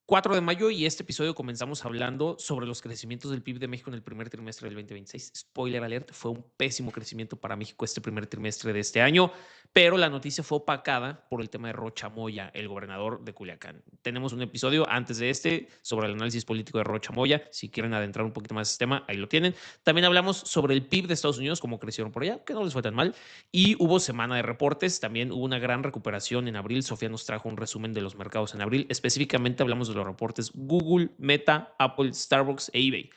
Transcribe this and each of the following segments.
4 de mayo y este episodio comenzamos hablando sobre los crecimientos del PIB de México en el primer trimestre del 2026. Spoiler alert, fue un pésimo crecimiento para México este primer trimestre de este año, pero la noticia fue opacada por el tema de Rocha Moya, el gobernador de Culiacán. Tenemos un episodio antes de este sobre el análisis político de Rocha Moya. Si quieren adentrar un poquito más en este tema, ahí lo tienen. También hablamos sobre el PIB de Estados Unidos, cómo crecieron por allá, que no les fue tan mal. Y hubo semana de reportes, también hubo una gran recuperación en abril. Sofía nos trajo un resumen de los mercados en abril. Específicamente hablamos de los reportes Google, Meta, Apple, Starbucks e eBay.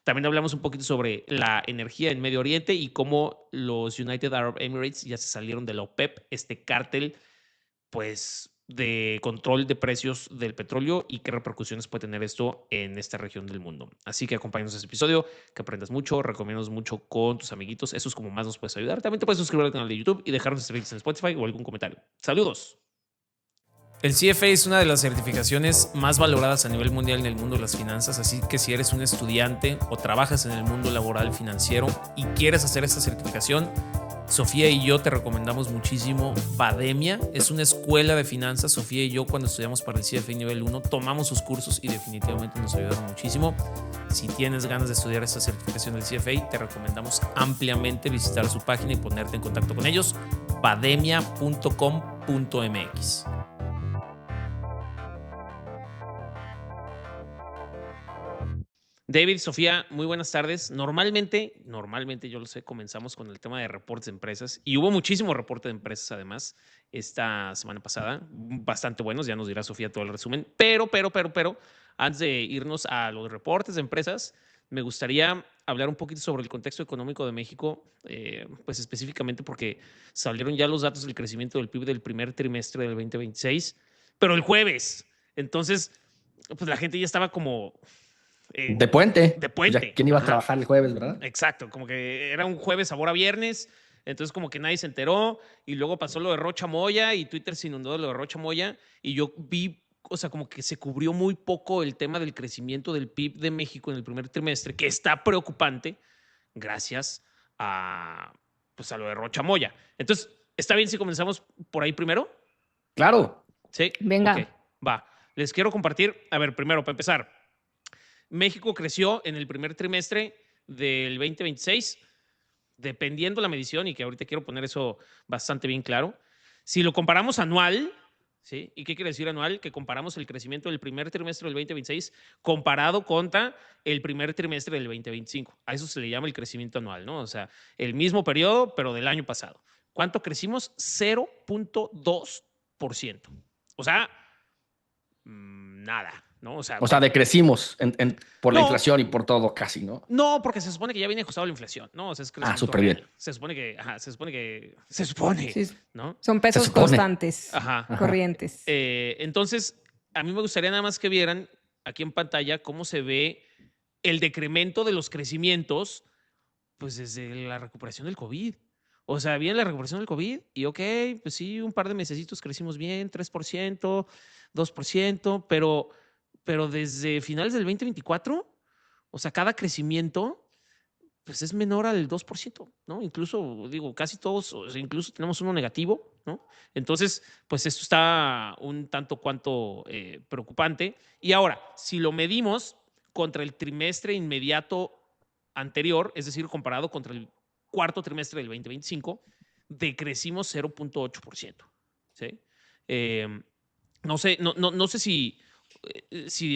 También hablamos un poquito sobre la energía en Medio Oriente y cómo los United Arab Emirates ya se salieron de la OPEP, este cártel pues de control de precios del petróleo y qué repercusiones puede tener esto en esta región del mundo. Así que acompáñanos a este episodio, que aprendas mucho, recomiendas mucho con tus amiguitos. Eso es como más nos puedes ayudar. También te puedes suscribir al canal de YouTube y dejarnos estrellas en Spotify o algún comentario. ¡Saludos! El CFA es una de las certificaciones más valoradas a nivel mundial en el mundo de las finanzas, así que si eres un estudiante o trabajas en el mundo laboral financiero y quieres hacer esta certificación, Sofía y yo te recomendamos muchísimo Bademia. Es una escuela de finanzas. Sofía y yo, cuando estudiamos para el CFA nivel 1, tomamos sus cursos y definitivamente nos ayudaron muchísimo. Si tienes ganas de estudiar esta certificación del CFA, te recomendamos ampliamente visitar su página y ponerte en contacto con ellos, bademia.com.mx. David, Sofía, muy buenas tardes. Normalmente, yo lo sé, comenzamos con el tema de reportes de empresas y hubo muchísimos reportes de empresas además esta semana pasada, bastante buenos, ya nos dirá Sofía todo el resumen, pero, antes de irnos a los reportes de empresas, me gustaría hablar un poquito sobre el contexto económico de México, pues específicamente porque salieron ya los datos del crecimiento del PIB del primer trimestre del 2026, pero el jueves. Entonces, pues la gente ya estaba como de puente. De puente. Ya, ¿quién iba a trabajar el jueves, verdad? Exacto, como que era un jueves sabor a viernes, entonces como que nadie se enteró y luego pasó lo de Rocha Moya y Twitter se inundó de lo de Rocha Moya y yo vi, o sea, como que se cubrió muy poco el tema del crecimiento del PIB de México en el primer trimestre, que está preocupante gracias a, pues a lo de Rocha Moya. Entonces, ¿está bien si comenzamos por ahí primero? Claro. Sí. Venga. Okay, va. Les quiero compartir, a ver, primero, para empezar, México creció en el primer trimestre del 2026, dependiendo la medición, y que ahorita quiero poner eso bastante bien claro. Si lo comparamos anual, ¿sí? ¿Y qué quiere decir anual? Que comparamos el crecimiento del primer trimestre del 2026 comparado contra el primer trimestre del 2025. A eso se le llama el crecimiento anual, ¿no? O sea, el mismo periodo, pero del año pasado. ¿Cuánto crecimos? 0.2%. O sea, nada. ¿No? O sea, decrecimos por la inflación y por todo casi, ¿no? No, porque se supone que ya viene ajustado la inflación, ¿no? O sea, es súper bien. Se supone, sí, ¿no? Son pesos constantes, corrientes. Entonces, a mí me gustaría nada más que vieran aquí en pantalla cómo se ve el decremento de los crecimientos, pues desde la recuperación del COVID. O sea, viene la recuperación del COVID y ok, pues sí, un par de mesecitos crecimos bien, 3%, 2%, pero desde finales del 2024, o sea, cada crecimiento pues es menor al 2%, ¿no? Incluso, digo, casi todos, o sea, incluso tenemos uno negativo, ¿no? Entonces, pues esto está un tanto cuanto preocupante. Y ahora, si lo medimos contra el trimestre inmediato anterior, es decir, comparado contra el cuarto trimestre del 2025, decrecimos 0.8%, ¿sí? No sé si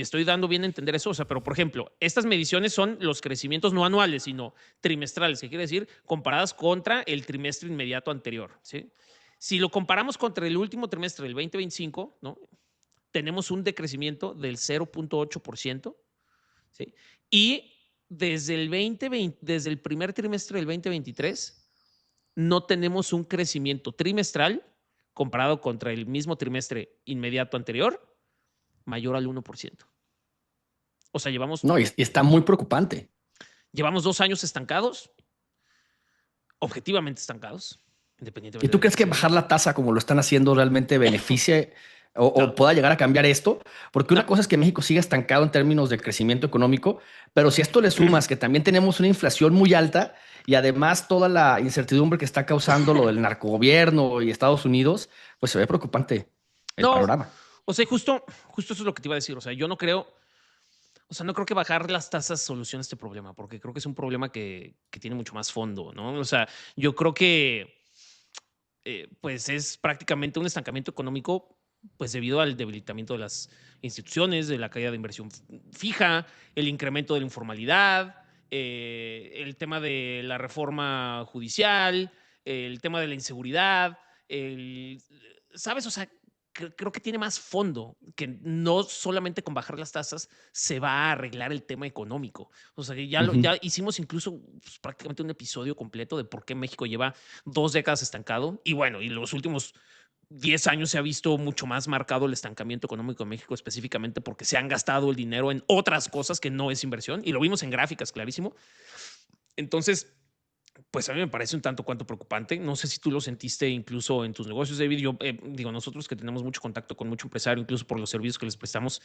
estoy dando bien a entender eso, o sea, pero por ejemplo, estas mediciones son los crecimientos no anuales, sino trimestrales, que quiere decir comparadas contra el trimestre inmediato anterior, ¿sí? Si lo comparamos contra el último trimestre del 2025, ¿no? Tenemos un decrecimiento del 0.8%, ¿sí? Y desde el primer trimestre del 2023 no tenemos un crecimiento trimestral comparado contra el mismo trimestre inmediato anterior mayor al 1%. O sea, llevamos... No, y está muy preocupante. Llevamos 2 años estancados, objetivamente estancados, independientemente. ¿Y tú crees que bajar la tasa como lo están haciendo realmente beneficie o pueda llegar a cambiar esto? Porque una cosa es que México siga estancado en términos de crecimiento económico, pero si a esto le sumas que también tenemos una inflación muy alta y además toda la incertidumbre que está causando lo del narcogobierno y Estados Unidos, pues se ve preocupante el panorama. O sea, justo eso es lo que te iba a decir. O sea, yo no creo que bajar las tasas solucione este problema, porque creo que es un problema que tiene mucho más fondo, ¿no? O sea, yo creo que pues es prácticamente un estancamiento económico, pues debido al debilitamiento de las instituciones, de la caída de inversión fija, el incremento de la informalidad, el tema de la reforma judicial, el tema de la inseguridad, ¿sabes? O sea, creo que tiene más fondo, que no solamente con bajar las tasas se va a arreglar el tema económico. O sea, ya hicimos incluso pues, prácticamente un episodio completo de por qué México lleva 2 décadas estancado. Y bueno, y los últimos 10 años se ha visto mucho más marcado el estancamiento económico en México, específicamente porque se han gastado el dinero en otras cosas que no es inversión. Y lo vimos en gráficas, clarísimo. Entonces, pues a mí me parece un tanto cuanto preocupante. No sé si tú lo sentiste incluso en tus negocios, David. Yo digo, nosotros que tenemos mucho contacto con mucho empresario, incluso por los servicios que les prestamos,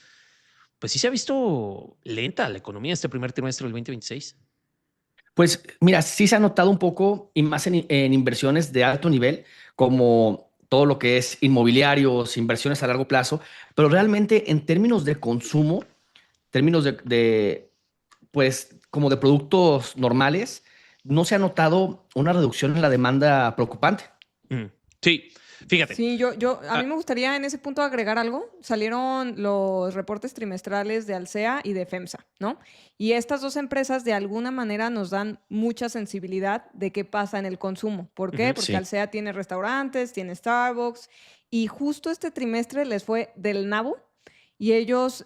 pues sí se ha visto lenta la economía este primer trimestre del 2026. Pues mira, sí se ha notado un poco y más en inversiones de alto nivel, como todo lo que es inmobiliarios, inversiones a largo plazo, pero realmente en términos de consumo, términos pues como de productos normales, no se ha notado una reducción en la demanda preocupante. Sí, fíjate. Sí, a mí me gustaría en ese punto agregar algo. Salieron los reportes trimestrales de Alsea y de FEMSA, ¿no? Y estas dos empresas de alguna manera nos dan mucha sensibilidad de qué pasa en el consumo. ¿Por qué? Porque sí. Alsea tiene restaurantes, tiene Starbucks, y justo este trimestre les fue del nabo, y ellos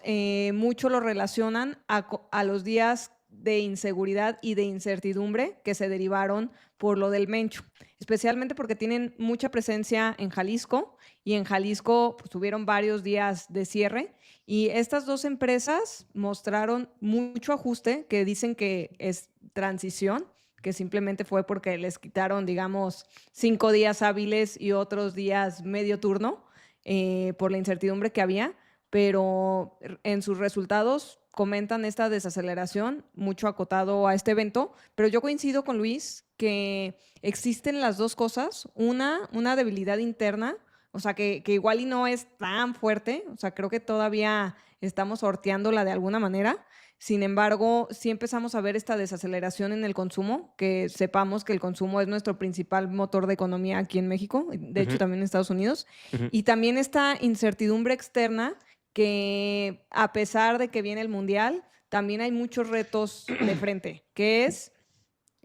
mucho lo relacionan a los días de inseguridad y de incertidumbre que se derivaron por lo del Mencho, especialmente porque tienen mucha presencia en Jalisco, y en Jalisco pues, tuvieron varios días de cierre, y estas dos empresas mostraron mucho ajuste, que dicen que es transición, que simplemente fue porque les quitaron, digamos, 5 días hábiles y otros días medio turno por la incertidumbre que había, pero en sus resultados comentan esta desaceleración, mucho acotado a este evento, pero yo coincido con Luis que existen las dos cosas, una debilidad interna, o sea, que igual y no es tan fuerte, o sea, creo que todavía estamos sorteándola de alguna manera. Sin embargo, sí empezamos a ver esta desaceleración en el consumo, que sepamos que el consumo es nuestro principal motor de economía aquí en México, de hecho también en Estados Unidos, y también esta incertidumbre externa, que a pesar de que viene el Mundial, también hay muchos retos de frente, que es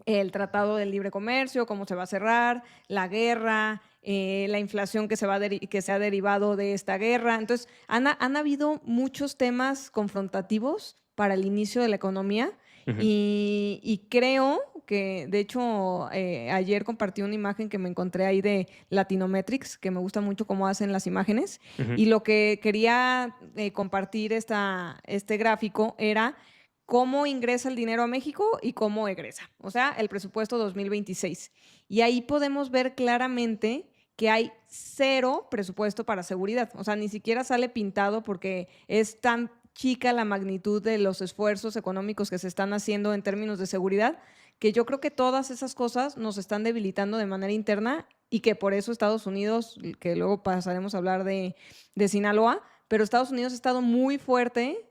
el Tratado del Libre Comercio, cómo se va a cerrar, la guerra, la inflación que se ha derivado de esta guerra. Entonces, han habido muchos temas confrontativos para el inicio de la economía, y creo que, de hecho, ayer compartí una imagen que me encontré ahí de Latinometrics, que me gusta mucho cómo hacen las imágenes, y lo que quería compartir este gráfico era cómo ingresa el dinero a México y cómo egresa, o sea, el presupuesto 2026. Y ahí podemos ver claramente que hay 0 presupuesto para seguridad, o sea, ni siquiera sale pintado porque es tan chica la magnitud de los esfuerzos económicos que se están haciendo en términos de seguridad, que yo creo que todas esas cosas nos están debilitando de manera interna, y que por eso Estados Unidos, que luego pasaremos a hablar de Sinaloa, pero Estados Unidos ha estado muy fuerte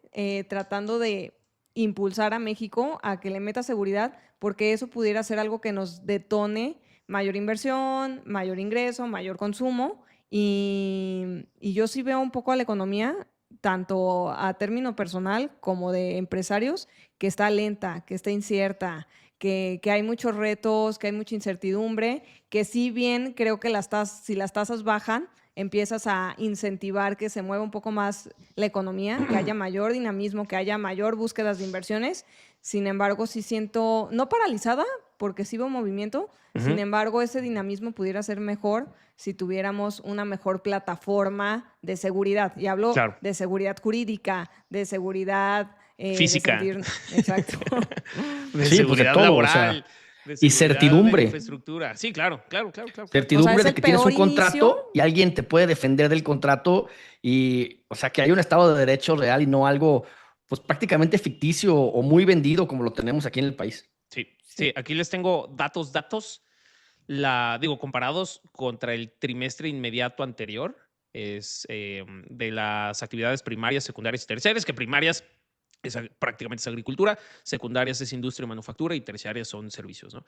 tratando de impulsar a México a que le meta seguridad, porque eso pudiera ser algo que nos detone mayor inversión, mayor ingreso, mayor consumo, y yo sí veo un poco a la economía, tanto a término personal como de empresarios, que está lenta, que está incierta, que hay muchos retos, que hay mucha incertidumbre, que si bien creo que si las tasas bajan, empiezas a incentivar que se mueva un poco más la economía, que haya mayor dinamismo, que haya mayor búsquedas de inversiones. Sin embargo, sí siento, no paralizada, porque sí veo movimiento, sin embargo, ese dinamismo pudiera ser mejor si tuviéramos una mejor plataforma de seguridad. Y hablo de seguridad jurídica, de seguridad física. Exacto. De seguridad todo, laboral. O sea, y certidumbre. De infraestructura. Sí, claro. Certidumbre, o sea, de que tienes un contrato inicio, y alguien te puede defender del contrato, y, o sea, que hay un Estado de Derecho real y no algo, pues prácticamente ficticio o muy vendido como lo tenemos aquí en el país. Sí, aquí les tengo datos, comparados contra el trimestre inmediato anterior. de las actividades primarias, secundarias y terciarias, que primarias prácticamente es agricultura, secundarias es industria y manufactura y terciarias son servicios, ¿no?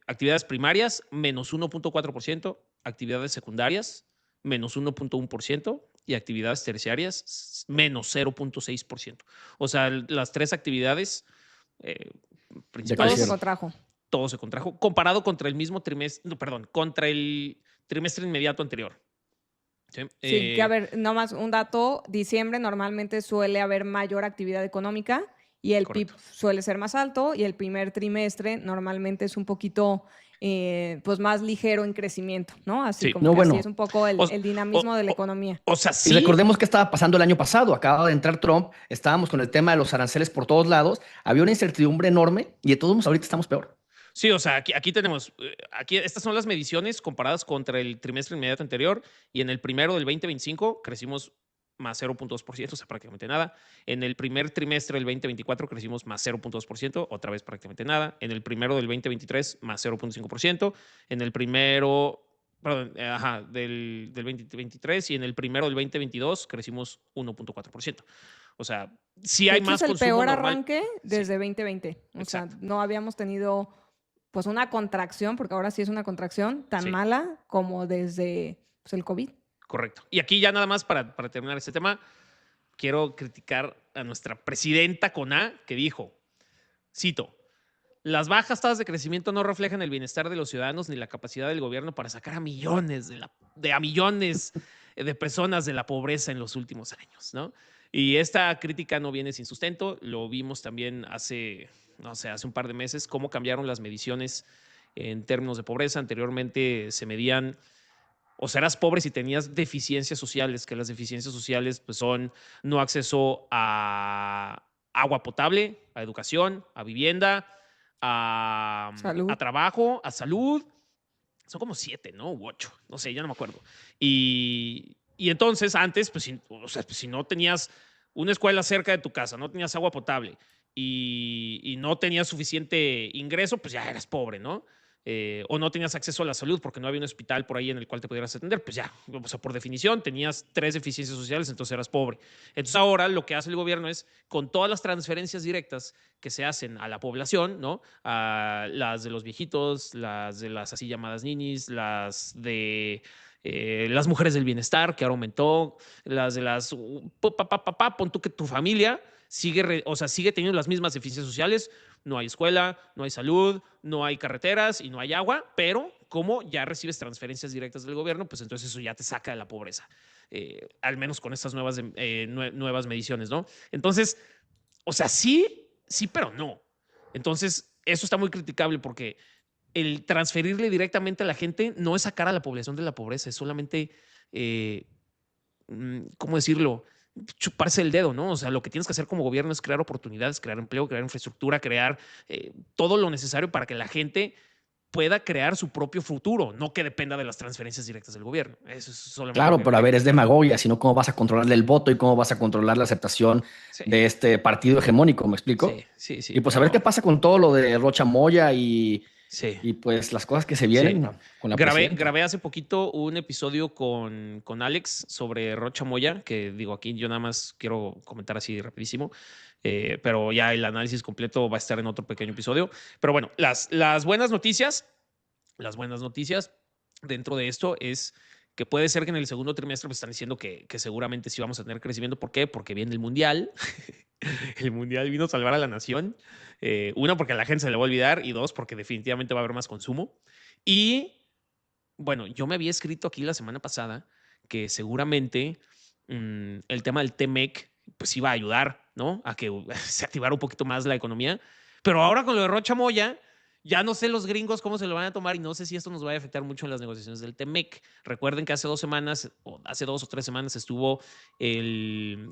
Actividades primarias, menos 1.4%, actividades secundarias, menos 1.1% y actividades terciarias, menos 0.6%. O sea, las tres actividades principales. Todo se contrajo. Todo se contrajo comparado contra el mismo trimestre, no, perdón, contra el trimestre inmediato anterior. Sí, que a ver, nomás un dato, diciembre normalmente suele haber mayor actividad económica y el Correcto. PIB suele ser más alto y el primer trimestre normalmente es un poquito pues más ligero en crecimiento, ¿no? Así Sí. como No, que así bueno. es un poco el dinamismo de la economía. O sea, Y sí. recordemos qué estaba pasando el año pasado. Acababa de entrar Trump, estábamos con el tema de los aranceles por todos lados, había una incertidumbre enorme y de todos modos ahorita estamos peor. Sí, o sea, aquí tenemos, estas son las mediciones comparadas contra el trimestre inmediato anterior y en el primero del 2025 crecimos más 0.2%, o sea, prácticamente nada. En el primer trimestre del 2024 crecimos más 0.2%, otra vez prácticamente nada. En el primero del 2023 más 0.5%. En el primero, perdón, del 2023 y en el primero del 2022 crecimos 1.4%. O sea, sí De hay hecho, más es el consumo peor normal. arranque Sí, desde 2020. O exacto. sea, no habíamos tenido pues una contracción, porque ahora sí es una contracción tan Sí. mala como desde pues, el COVID. Correcto. Y aquí ya nada más para terminar este tema, quiero criticar a nuestra presidenta con A, que dijo, cito, las bajas tasas de crecimiento no reflejan el bienestar de los ciudadanos ni la capacidad del gobierno para sacar a millones de personas de la pobreza en los últimos años, ¿no? Y esta crítica no viene sin sustento. Lo vimos también hace un par de meses, cómo cambiaron las mediciones en términos de pobreza. Anteriormente se medían, o sea, eras pobre si tenías deficiencias sociales, que las deficiencias sociales pues, son no acceso a agua potable, a educación, a vivienda, a Salud. trabajo, a salud. Son como 7, ¿no? U 8, no sé, ya no me acuerdo. Y entonces antes, pues si no tenías una escuela cerca de tu casa, no tenías agua potable y no tenías suficiente ingreso, pues ya eras pobre, ¿no? O no tenías acceso a la salud porque no había un hospital por ahí en el cual te pudieras atender, pues ya, o sea, por definición tenías 3 deficiencias sociales, entonces eras pobre. Entonces ahora lo que hace el gobierno es, con todas las transferencias directas que se hacen a la población, ¿no? A las de los viejitos, las de las así llamadas ninis, las de las mujeres del bienestar, que ahora aumentó, las de las... pon tú que tu familia sigue teniendo las mismas deficiencias sociales. No hay escuela, no hay salud, no hay carreteras y no hay agua, pero como ya recibes transferencias directas del gobierno, pues entonces eso ya te saca de la pobreza, al menos con estas nuevas mediciones, ¿no? Entonces, o sea, sí, pero no. Entonces, eso está muy criticable porque el transferirle directamente a la gente no es sacar a la población de la pobreza, es solamente, ¿cómo decirlo? Chuparse el dedo, ¿no? O sea, lo que tienes que hacer como gobierno es crear oportunidades, crear empleo, crear infraestructura, crear todo lo necesario para que la gente pueda crear su propio futuro, no que dependa de las transferencias directas del gobierno. Eso es solamente Claro, pero a ver, es demagogia, sino cómo vas a controlarle el voto y cómo vas a controlar la aceptación sí, de este partido hegemónico, ¿me explico? sí, Y pues a ver qué pasa con todo lo de Rocha Moya sí. y pues las cosas que se vienen, Sí. ¿no? Con la presidenta. Grabé hace poquito un episodio con Alex sobre Rocha Moya, que digo, aquí yo nada más quiero comentar así rapidísimo, pero ya el análisis completo va a estar en otro pequeño episodio. Pero bueno, las buenas noticias dentro de esto es que puede ser que en el segundo trimestre pues, están diciendo que seguramente sí vamos a tener crecimiento. ¿Por qué? Porque viene el Mundial. El Mundial vino a salvar a la nación. Una, porque a la gente se le va a olvidar, y dos, porque definitivamente va a haber más consumo. Y bueno, yo me había escrito aquí la semana pasada que seguramente el tema del TMEC pues iba a ayudar, ¿no? A que se activara un poquito más la economía. Pero ahora con lo de Rocha Moya, ya no sé los gringos cómo se lo van a tomar y no sé si esto nos va a afectar mucho en las negociaciones del TMEC. Recuerden que hace 2 semanas, o hace 2 o 3 semanas, estuvo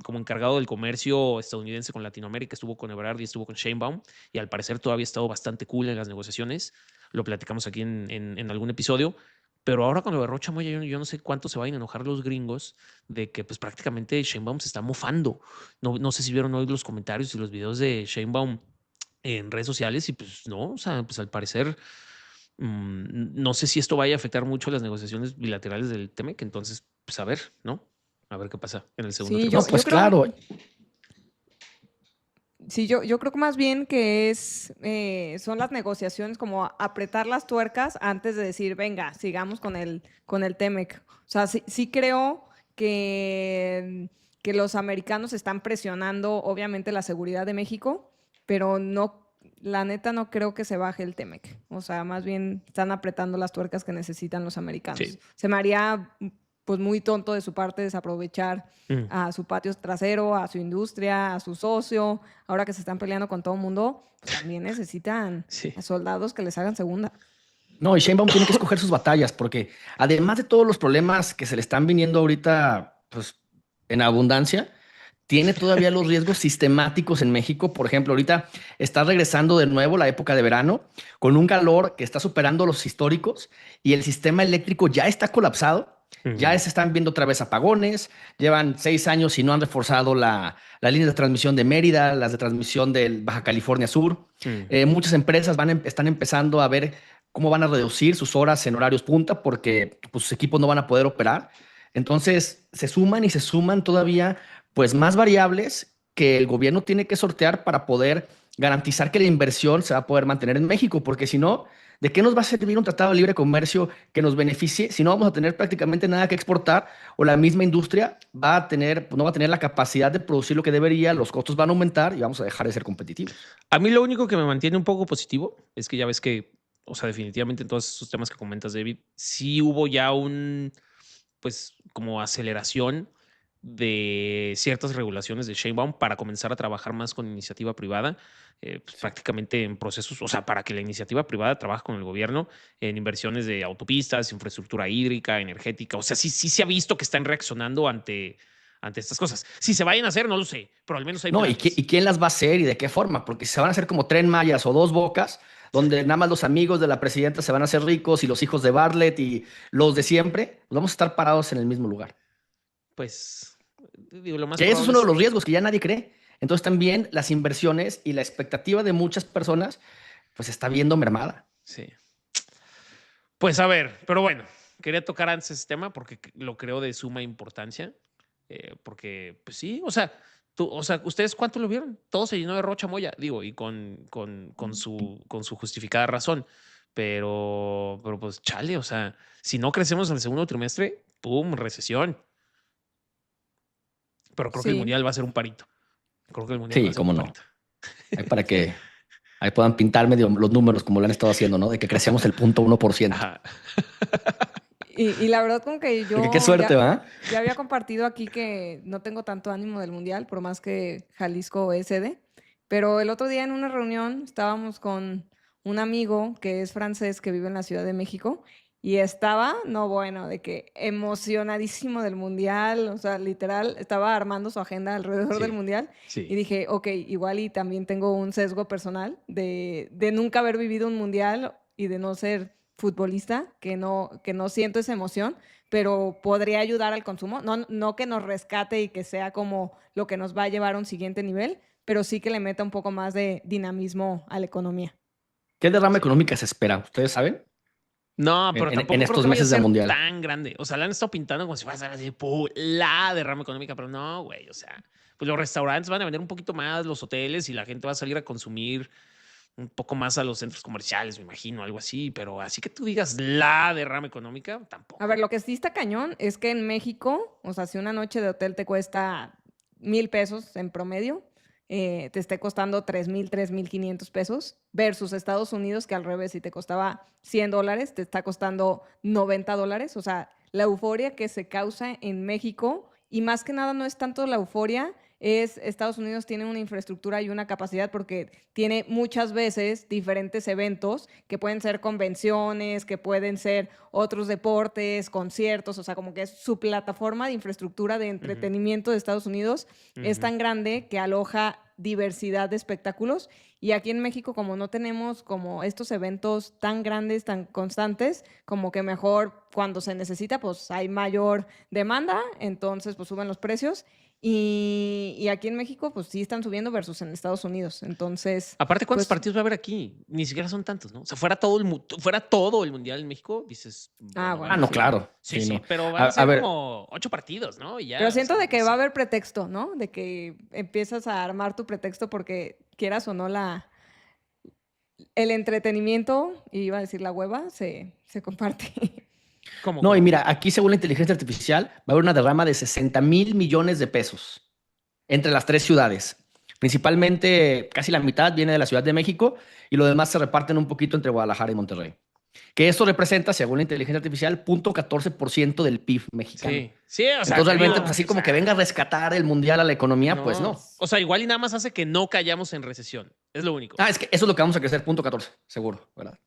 como encargado del comercio estadounidense con Latinoamérica, estuvo con Ebrard y estuvo con Sheinbaum, y al parecer todavía ha estado bastante cool en las negociaciones. Lo platicamos aquí en algún episodio. Pero ahora con lo de Rocha Moya, yo no sé cuánto se vayan a enojar los gringos de que pues prácticamente Sheinbaum se está mofando. No sé si vieron hoy los comentarios y los videos de Sheinbaum en redes sociales y pues no, o sea, pues al parecer no sé si esto vaya a afectar mucho las negociaciones bilaterales del TEMEC, entonces pues a ver, ¿no? A ver qué pasa en el segundo Sí, No, trimestre. pues claro. Sí, yo creo que más bien que son las negociaciones, como apretar las tuercas antes de decir, venga, sigamos con el TEMEC. O sea, sí creo que los americanos están presionando, obviamente, la seguridad de México, pero no, la neta no creo que se baje el TEMEC. O sea, más bien están apretando las tuercas que necesitan los americanos. Sí. Se me haría pues muy tonto de su parte desaprovechar Mm. a su patio trasero, a su industria, a su socio. Ahora que se están peleando con todo el mundo, pues también necesitan Sí. a soldados que les hagan segunda. No, y Sheinbaum tiene que escoger sus batallas, porque además de todos los problemas que se le están viniendo ahorita, pues, en abundancia, tiene todavía los riesgos sistemáticos en México. Por ejemplo, ahorita está regresando de nuevo la época de verano con un calor que está superando los históricos y el sistema eléctrico ya está colapsado. Ya se están viendo otra vez apagones. Llevan 6 años y no han reforzado la línea de transmisión de Mérida, las de transmisión de Baja California Sur. Muchas empresas están empezando a ver cómo van a reducir sus horas en horarios punta porque pues, sus equipos no van a poder operar. Entonces se suman y se suman todavía pues más variables que el gobierno tiene que sortear para poder garantizar que la inversión se va a poder mantener en México, porque si no, ¿de qué nos va a servir un tratado de libre comercio que nos beneficie si no vamos a tener prácticamente nada que exportar o la misma industria va a tener, no va a tener la capacidad de producir lo que debería, los costos van a aumentar y vamos a dejar de ser competitivos? A mí lo único que me mantiene un poco positivo es que ya ves que, o sea, definitivamente en todos esos temas que comentas, David, sí hubo ya pues, como aceleración de ciertas regulaciones de Sheinbaum para comenzar a trabajar más con iniciativa privada, pues, prácticamente en procesos, o sea, para que la iniciativa privada trabaje con el gobierno en inversiones de autopistas, infraestructura hídrica, energética. O sea, sí se ha visto que están reaccionando ante estas cosas. Si se vayan a hacer, no lo sé, pero al menos hay No, planes. ¿y quién las va a hacer y de qué forma? Porque si se van a hacer como Tren Mayas o Dos Bocas, donde nada más los amigos de la presidenta se van a hacer ricos y los hijos de Bartlett y los de siempre, pues vamos a estar parados en el mismo lugar. Pues, digo, lo más Que eso es probable uno de es... los riesgos que ya nadie cree. Entonces también las inversiones y la expectativa de muchas personas pues está viendo mermada. Sí. Pues a ver, pero bueno, quería tocar antes ese tema porque lo creo de suma importancia. Porque, pues sí, o sea, ¿ustedes cuánto lo vieron? Todo se llenó de Rocha Moya, digo, y con su justificada razón. Pero pues chale, o sea, si no crecemos en el segundo trimestre, ¡pum! Recesión. Pero creo que el Sí. mundial va a ser un parito. Creo que el mundial va a Sí, ser un cómo no. parito. Ahí para que ahí puedan pintar medio los números como lo han estado haciendo, ¿no? De que crecemos el 0.1%. Ajá. Y la verdad como que De que qué suerte, ¿va? ya había compartido aquí que no tengo tanto ánimo del mundial, por más que Jalisco es sede. Pero el otro día en una reunión estábamos con un amigo que es francés que vive en la Ciudad de México y estaba, no bueno, de que emocionadísimo del mundial, o sea, literal, estaba armando su agenda alrededor del Sí, mundial y sí. dije, ok, igual y también tengo un sesgo personal de nunca haber vivido un mundial y de no ser futbolista, que no siento esa emoción, pero podría ayudar al consumo, no que nos rescate y que sea como lo que nos va a llevar a un siguiente nivel, pero sí que le meta un poco más de dinamismo a la economía. ¿Qué derrama económica se espera? ¿Ustedes saben? No, pero En tampoco creo estos que vaya a meses del ser mundial. tan grande. O sea, la han estado pintando como si fuera a ser así, la derrama económica, pero no, güey. O sea, pues los restaurantes van a vender un poquito más, los hoteles y la gente va a salir a consumir un poco más a los centros comerciales, me imagino, algo así. Pero así que tú digas la derrama económica, tampoco. A ver, lo que sí está cañón es que en México, o sea, si una noche de hotel te cuesta 1,000 pesos en promedio, te esté costando 3,000, 3,500 pesos, versus Estados Unidos, que al revés, si te costaba $100, te está costando $90. O sea, la euforia que se causa en México, y más que nada no es tanto la euforia, es Estados Unidos tiene una infraestructura y una capacidad porque tiene muchas veces diferentes eventos que pueden ser convenciones, que pueden ser otros deportes, conciertos, o sea, como que es su plataforma de infraestructura de entretenimiento de Estados Unidos es tan grande que aloja diversidad de espectáculos, y aquí en México como no tenemos como estos eventos tan grandes, tan constantes, como que mejor cuando se necesita pues hay mayor demanda, entonces pues suben los precios. Y aquí en México, pues sí están subiendo versus en Estados Unidos. Entonces, Aparte, ¿cuántos pues, partidos va a haber aquí? Ni siquiera son tantos, ¿no? O sea, fuera todo el Mundial en México, dices, bueno, van a no, sí. ser... claro. Sí, Sí, sí, no. pero van a A ser ver, como 8 partidos, ¿no? Y Pero ya, o siento sea, de no que va a sé. haber pretexto, ¿no? De que empiezas a armar tu pretexto porque quieras o no el entretenimiento, y iba a decir la hueva, se comparte. ¿Cómo, no, y cómo? mira, aquí según la inteligencia artificial va a haber una derrama de 60,000 millones de pesos entre las tres ciudades. Principalmente, casi la mitad viene de la Ciudad de México y lo demás se reparten un poquito entre Guadalajara y Monterrey. Que eso representa, según la inteligencia artificial, 0,14% del PIB mexicano. Sí, sí, o sea, Entonces, te realmente, digo, pues así o como sea, que venga a rescatar el mundial a la economía, pues no. no. O sea, igual y nada más hace que no cayamos en recesión. Es lo único. Es que eso es lo que vamos a crecer, 0,14, seguro, ¿verdad? Sí,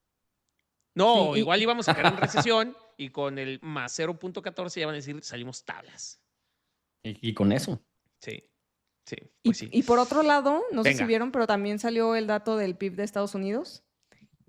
No, igual íbamos a caer en recesión y con el más 0.14 ya van a decir salimos tablas. Y con eso. Sí, sí, pues sí. y por otro lado, no sé si Venga. vieron, pero también salió el dato del PIB de Estados Unidos.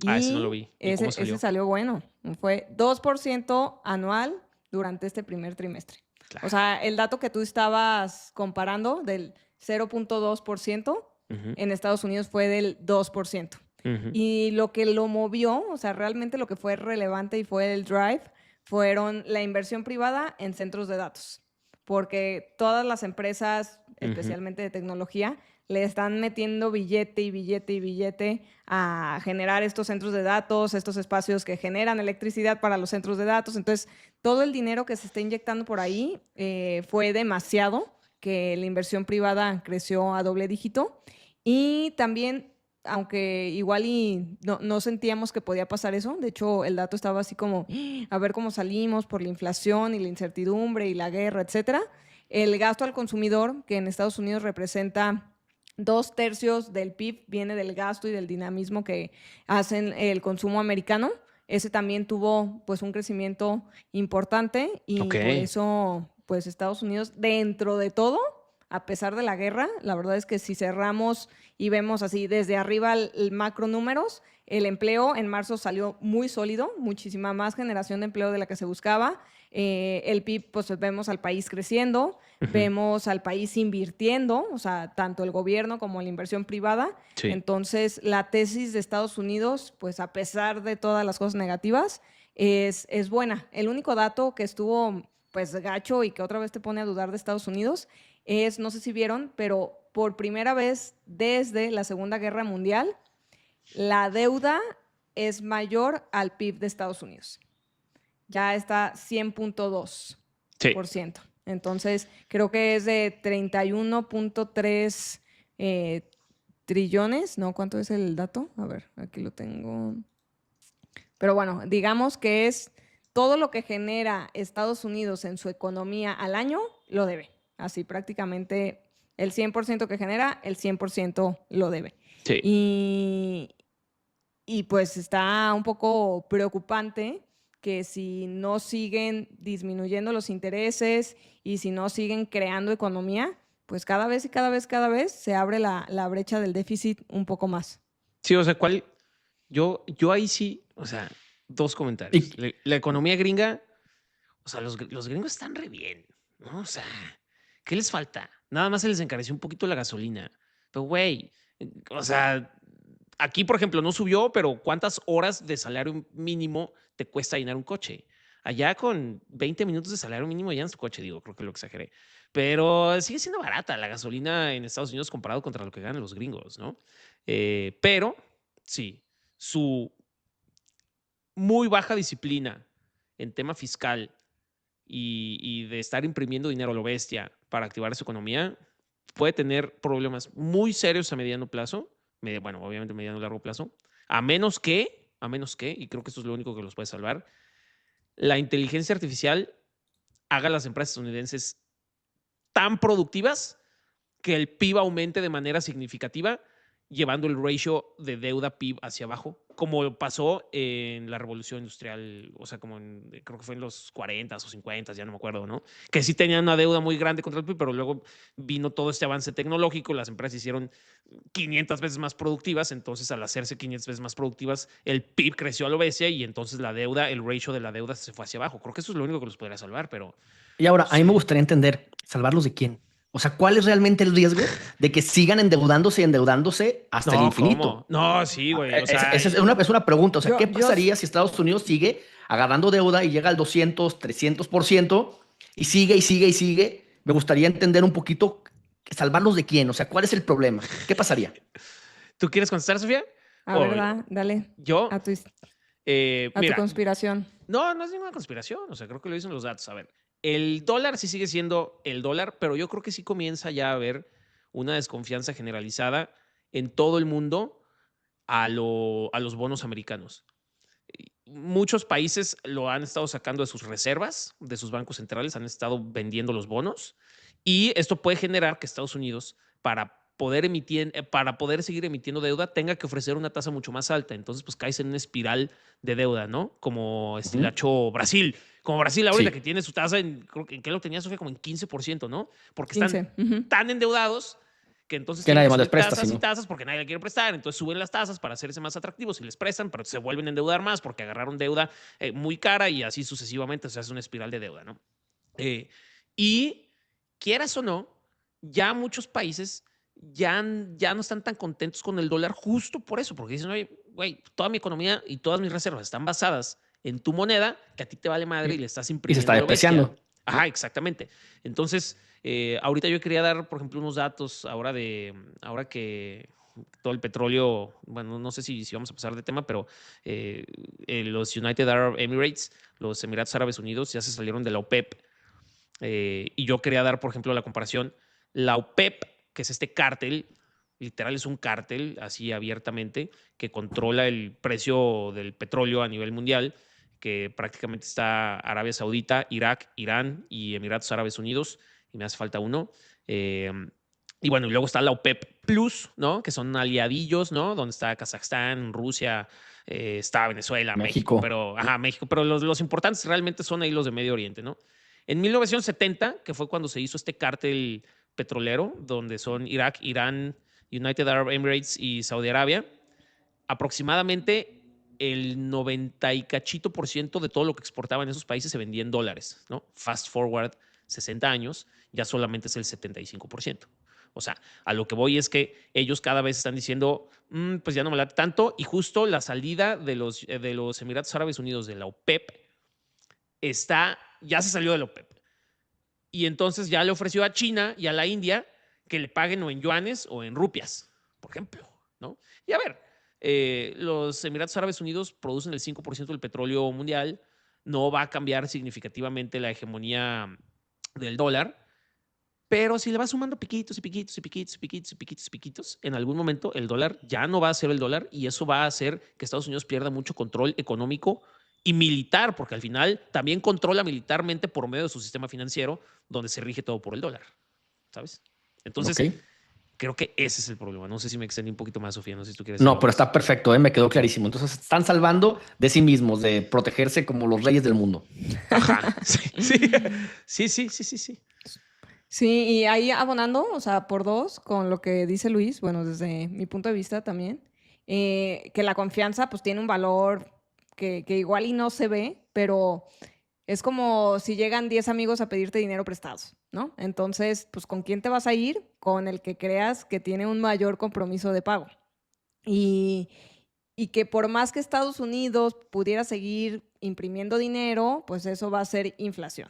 Ese no lo Y vi. ¿Y cómo salió? ese salió bueno. Fue 2% anual durante este primer trimestre. Claro. O sea, el dato que tú estabas comparando del 0,2% Ujú, en Estados Unidos fue del 2%. ujú. Y lo que lo movió, o sea, realmente lo que fue relevante y fue el drive, fueron la inversión privada en centros de datos. Porque todas las empresas, especialmente de tecnología, le están metiendo billete y billete y billete a generar estos centros de datos, estos espacios que generan electricidad para los centros de datos. Entonces, todo el dinero que se está inyectando por ahí fue demasiado, que la inversión privada creció a doble dígito. Y también, aunque igual y no sentíamos que podía pasar eso, de hecho el dato estaba así como, a ver cómo salimos por la inflación y la incertidumbre y la guerra, etcétera. El gasto al consumidor, que en Estados Unidos representa 2/3 del PIB, viene del gasto y del dinamismo que hacen el consumo americano. Ese también tuvo pues un crecimiento importante Ok. y por eso pues Estados Unidos, dentro de todo, a pesar de la guerra, la verdad es que si cerramos y vemos así desde arriba el macro números, el empleo en marzo salió muy sólido, muchísima más generación de empleo de la que se buscaba. El PIB, pues vemos al país creciendo, Ujú. vemos al país invirtiendo, o sea, tanto el gobierno como la inversión privada. Sí. Entonces, la tesis de Estados Unidos, pues a pesar de todas las cosas negativas, es buena. El único dato que estuvo pues gacho y que otra vez te pone a dudar de Estados Unidos es, no sé si vieron, pero por primera vez desde la Segunda Guerra Mundial, la deuda es mayor al PIB de Estados Unidos. Ya está 100,2%. Sí. Entonces, creo que es de 31,3 trillones. ¿No? ¿Cuánto es el dato? A ver, aquí lo tengo. Pero bueno, digamos que es todo lo que genera Estados Unidos en su economía al año, lo debe. Así prácticamente el 100% que genera, el 100% lo debe. Sí. Y pues está un poco preocupante que si no siguen disminuyendo los intereses y si no siguen creando economía, pues cada vez se abre la brecha del déficit un poco más. Sí, o sea, yo ahí sí, o sea, dos comentarios. La economía gringa, o sea, los gringos están re bien, ¿no? O sea, ¿qué les falta? Nada más se les encareció un poquito la gasolina. Pero, güey, o sea, aquí, por ejemplo, no subió, pero ¿cuántas horas de salario mínimo te cuesta llenar un coche? Allá con 20 minutos de salario mínimo llenas tu coche, digo, creo que lo exageré. Pero sigue siendo barata la gasolina en Estados Unidos comparado contra lo que ganan los gringos, ¿no? Pero, sí, su muy baja disciplina en tema fiscal y de estar imprimiendo dinero a lo bestia para activar su economía puede tener problemas muy serios a mediano plazo, bueno, obviamente mediano y largo plazo, a menos que, y creo que esto es lo único que los puede salvar, la inteligencia artificial haga a las empresas estadounidenses tan productivas que el PIB aumente de manera significativa, llevando el ratio de deuda PIB hacia abajo, como pasó en la revolución industrial, o sea, creo que fue en los 40 o 50, ya no me acuerdo, ¿no? Que sí tenían una deuda muy grande contra el PIB, pero luego vino todo este avance tecnológico, las empresas se hicieron 500 veces más productivas, entonces al hacerse 500 veces más productivas, el PIB creció a lo bestia y entonces la deuda, el ratio de la deuda se fue hacia abajo. Creo que eso es lo único que los podría salvar, pero... Y ahora, a mí me Sí. gustaría entender, ¿salvarlos de quién? O sea, ¿cuál es realmente el riesgo de que sigan endeudándose y endeudándose hasta el No, infinito? ¿cómo? No, sí, güey. O sea, Es una pregunta. O sea, Yo, ¿qué yo, pasaría si Estados Unidos sigue agarrando deuda y llega al 200, 300% y sigue y sigue y sigue? Me gustaría entender un poquito, ¿salvarlos de quién? O sea, ¿cuál es el problema? ¿Qué pasaría? ¿tú quieres contestar, Sofía? a O ver, dale yo, a tu mira, conspiración. no es ninguna conspiración. O sea, creo que lo dicen los datos. A ver, el dólar sí sigue siendo el dólar, pero yo creo que sí comienza ya a haber una desconfianza generalizada en todo el mundo a los bonos americanos. Muchos países lo han estado sacando de sus reservas, de sus bancos centrales, han estado vendiendo los bonos y esto puede generar que Estados Unidos, para poder seguir emitiendo deuda, tenga que ofrecer una tasa mucho más alta. Entonces, pues caes en una espiral de deuda, ¿no? Como Ujú. estilacho Brasil. Como Brasil ahorita que Sí, tiene su tasa, ¿en qué lo tenía, Sofía? Como en 15%, ¿no? Porque están 15. Ujú. tan endeudados que entonces que tienen nadie que más les subir presta, si tasas y no. tasas porque nadie le quiere prestar. Entonces suben las tasas para hacerse más atractivos y les prestan, pero se vuelven a endeudar más porque agarraron deuda muy cara y así sucesivamente se hace una espiral de deuda, ¿no? Eh, y quieras o no, ya muchos países ya no están tan contentos con el dólar justo por eso, porque dicen, oye, güey, toda mi economía y todas mis reservas están basadas en tu moneda, que a ti te vale madre y le estás Y se está imprimiendo a lo bestia. despreciando. Ajá, exactamente. Entonces, ahorita yo quería dar, por ejemplo, unos datos ahora que todo el petróleo, bueno, no sé si vamos a pasar de tema, pero los United Arab Emirates, los Emiratos Árabes Unidos, ya se salieron de la OPEP. Y yo quería dar, por ejemplo, la comparación. La OPEP, que es este cártel, literal es un cártel, así abiertamente, que controla el precio del petróleo a nivel mundial, que prácticamente está Arabia Saudita, Irak, Irán y Emiratos Árabes Unidos, y me hace falta uno. Eh, y bueno, y luego está la OPEP Plus, ¿no? Que son aliadillos, ¿no? Donde está Kazajstán, Rusia, está Venezuela, México, México. pero, ajá, México, pero los importantes realmente son ahí los de Medio Oriente, ¿no? En 1970, que fue cuando se hizo este cártel petrolero, donde son Irak, Irán, United Arab Emirates y Saudi Arabia, aproximadamente el 90 y cachito por ciento de todo lo que exportaban esos países se vendía en dólares, ¿no? Fast forward 60 años, ya solamente es el 75%. O sea, a lo que voy es que ellos cada vez están diciendo, pues ya no me late tanto, y justo la salida de los Emiratos Árabes Unidos de la OPEP ya se salió de la OPEP. Y entonces ya le ofreció a China y a la India que le paguen o en yuanes o en rupias, por ejemplo, ¿no? Y a ver, los Emiratos Árabes Unidos producen el 5% del petróleo mundial, no va a cambiar significativamente la hegemonía del dólar, pero si le vas sumando piquitos y piquitos y piquitos y piquitos y piquitos y piquitos, en algún momento el dólar ya no va a ser el dólar y eso va a hacer que Estados Unidos pierda mucho control económico y militar, porque al final también controla militarmente por medio de su sistema financiero, donde se rige todo por el dólar, ¿sabes? Ok. Entonces, creo que ese es el problema. No sé si me extendí un poquito más, Sofía, no sé si tú quieres decir No, algo pero más. está perfecto, ¿eh? Me quedó clarísimo. Entonces, están salvando de sí mismos, de protegerse como los reyes del mundo. Ajá, sí, sí, sí, sí, sí, sí, sí. Sí, y ahí abonando, o sea, por dos, con lo que dice Luis, bueno, desde mi punto de vista también, que la confianza pues tiene un valor que igual y no se ve, pero es como si llegan 10 amigos a pedirte dinero prestados, ¿no? Entonces, pues ¿con quién te vas a ir? Con el que creas que tiene un mayor compromiso de pago. Y, y que por más que Estados Unidos pudiera seguir imprimiendo dinero, pues eso va a ser inflación.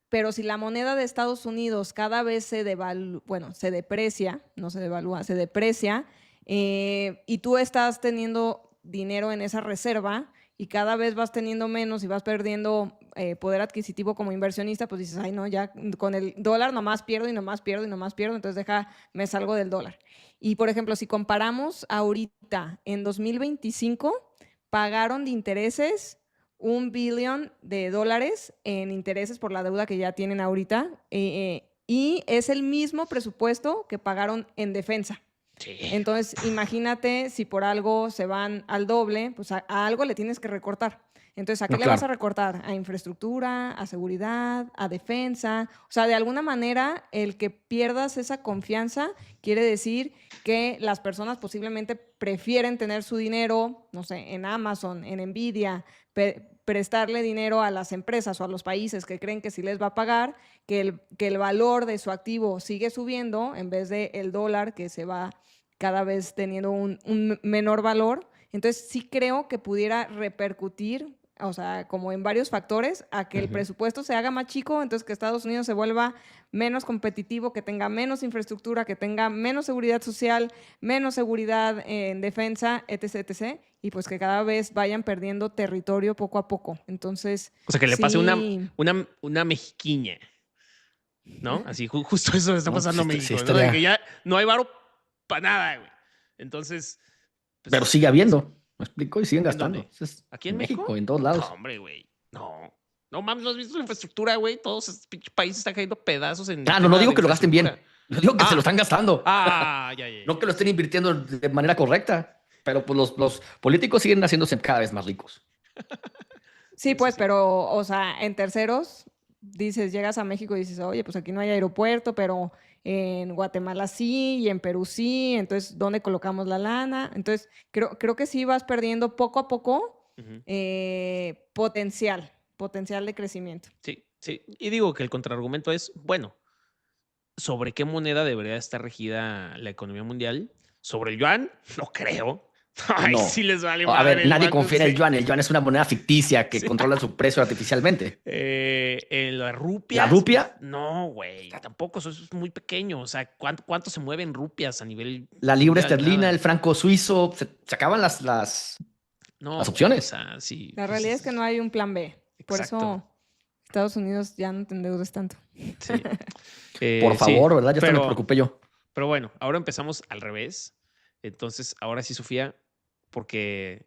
Pero si la moneda de Estados Unidos cada vez se deprecia, no se devalúa, se deprecia, y tú estás teniendo dinero en esa reserva y cada vez vas teniendo menos y vas perdiendo poder adquisitivo como inversionista, pues dices, ay no, ya con el dólar nomás pierdo y nomás pierdo y nomás pierdo, entonces me salgo del dólar. Y por ejemplo, si comparamos ahorita, en 2025, pagaron de intereses $1 billón en intereses por la deuda que ya tienen ahorita, y es el mismo presupuesto que pagaron en defensa. Sí. Entonces, imagínate si por algo se van al doble, pues a algo le tienes que recortar. Entonces, ¿a qué No, le vas a claro. recortar? A infraestructura, a seguridad, a defensa. O sea, de alguna manera, el que pierdas esa confianza quiere decir que las personas posiblemente prefieren tener su dinero, no sé, en Amazon, en Nvidia, prestarle dinero a las empresas o a los países que creen que sí les va a pagar, que el valor de su activo sigue subiendo en vez del dólar que se va cada vez teniendo un menor valor. Entonces sí creo que pudiera repercutir, o sea, como en varios factores, a que el presupuesto se haga más chico, entonces que Estados Unidos se vuelva menos competitivo, que tenga menos infraestructura, que tenga menos seguridad social, menos seguridad en defensa, etc., etc., y pues que cada vez vayan perdiendo territorio poco a poco. Entonces, O sea, que le pase sí, una mexiquiña, ¿no? Así, justo eso está No, pasando en sí, México, ¿no? estaría- De que ya no hay varo para nada, güey. Entonces, pues, Pero sigue habiendo, ¿me explico? Y siguen ¿en gastando. dónde? Es ¿Aquí en en México, México? en todos No, lados. hombre, güey. No. No mames, ¿no has visto la infraestructura, güey? Todos esos pinches países están cayendo pedazos en el No tema digo de que lo gasten bien. infraestructura. Yo digo que se lo Ah, están gastando. ya, ya, No ya. que lo estén invirtiendo de manera correcta. Pero pues los políticos siguen haciéndose cada vez más ricos. sí, Sí, sí, pues, sí. pero, o sea, en terceros, dices, llegas a México y dices, oye, pues aquí no hay aeropuerto, pero en Guatemala sí y en Perú sí, entonces, ¿dónde colocamos la lana? Entonces, creo que sí vas perdiendo poco a poco Ujú. potencial de crecimiento. Sí, sí. Y digo que el contraargumento es, bueno, ¿sobre qué moneda debería estar regida la economía mundial? ¿Sobre el yuan? No creo. Ay, sí No. les vale A ver, madre el nadie yuan. confía en el yuan. El yuan es una moneda ficticia que Sí. controla su precio artificialmente. En las La rupias, rupia, no, güey, tampoco, eso es muy pequeño. O sea, ¿cuánto se mueven rupias a nivel la libra mundial? esterlina, el Nada. franco suizo, se acaban las No, güey, o opciones. sea, sí. La Pues, realidad es que no hay un plan B. Por exacto. eso Estados Unidos ya no te endeudes tanto. Sí. Por Sí, favor, ¿verdad? Ya hasta me pero, preocupé yo. pero bueno, ahora empezamos al revés. Entonces, ahora sí, Sofía, porque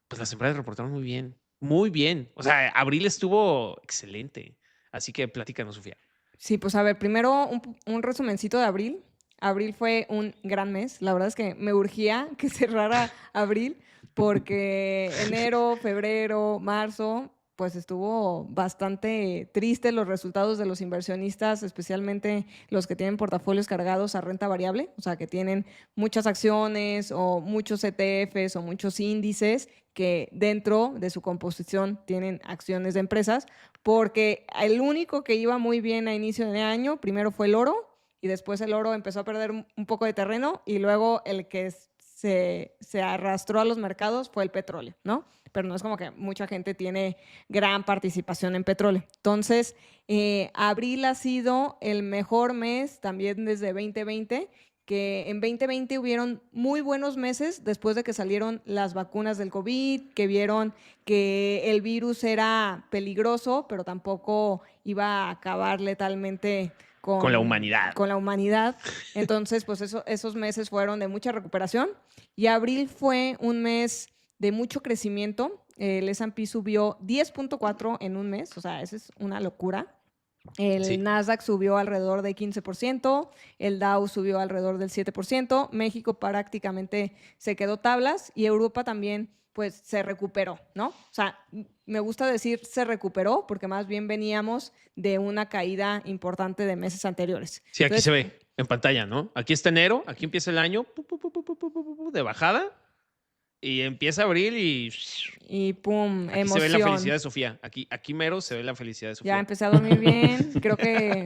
pues las empresas reportaron muy bien. Muy bien. O sea, abril estuvo excelente. Así que platícanos, Sofía. Sí, pues a ver, primero un resumencito de abril. Abril fue un gran mes. La verdad es que me urgía que cerrara abril porque enero, febrero, marzo, pues estuvo bastante triste los resultados de los inversionistas, especialmente los que tienen portafolios cargados a renta variable, o sea, que tienen muchas acciones o muchos ETFs o muchos índices que dentro de su composición tienen acciones de empresas, porque el único que iba muy bien a inicio de año, primero fue el oro, y después el oro empezó a perder un poco de terreno, y luego el que se arrastró a los mercados fue el petróleo, ¿no? Pero no es como que mucha gente tiene gran participación en petróleo. Entonces, abril ha sido el mejor mes también desde 2020, que en 2020 hubieron muy buenos meses después de que salieron las vacunas del COVID, que vieron que el virus era peligroso, pero tampoco iba a acabar letalmente Con la humanidad. con la humanidad. Entonces, pues esos meses fueron de mucha recuperación, y abril fue un mes de mucho crecimiento. El S&P subió 10.4 en un mes, o sea, eso es una locura. El Sí. Nasdaq subió alrededor de 15%, el Dow subió alrededor del 7%, México prácticamente se quedó tablas, y Europa también pues se recuperó, ¿no? O sea, me gusta decir se recuperó porque más bien veníamos de una caída importante de meses anteriores. Sí, aquí Entonces, se ve en pantalla, ¿no? Aquí está enero, aquí empieza el año de bajada y empieza abril y pum, aquí se ve la felicidad emoción. de Sofía. Aquí mero se ve la felicidad de Ya Sofía. empecé a dormir bien, creo que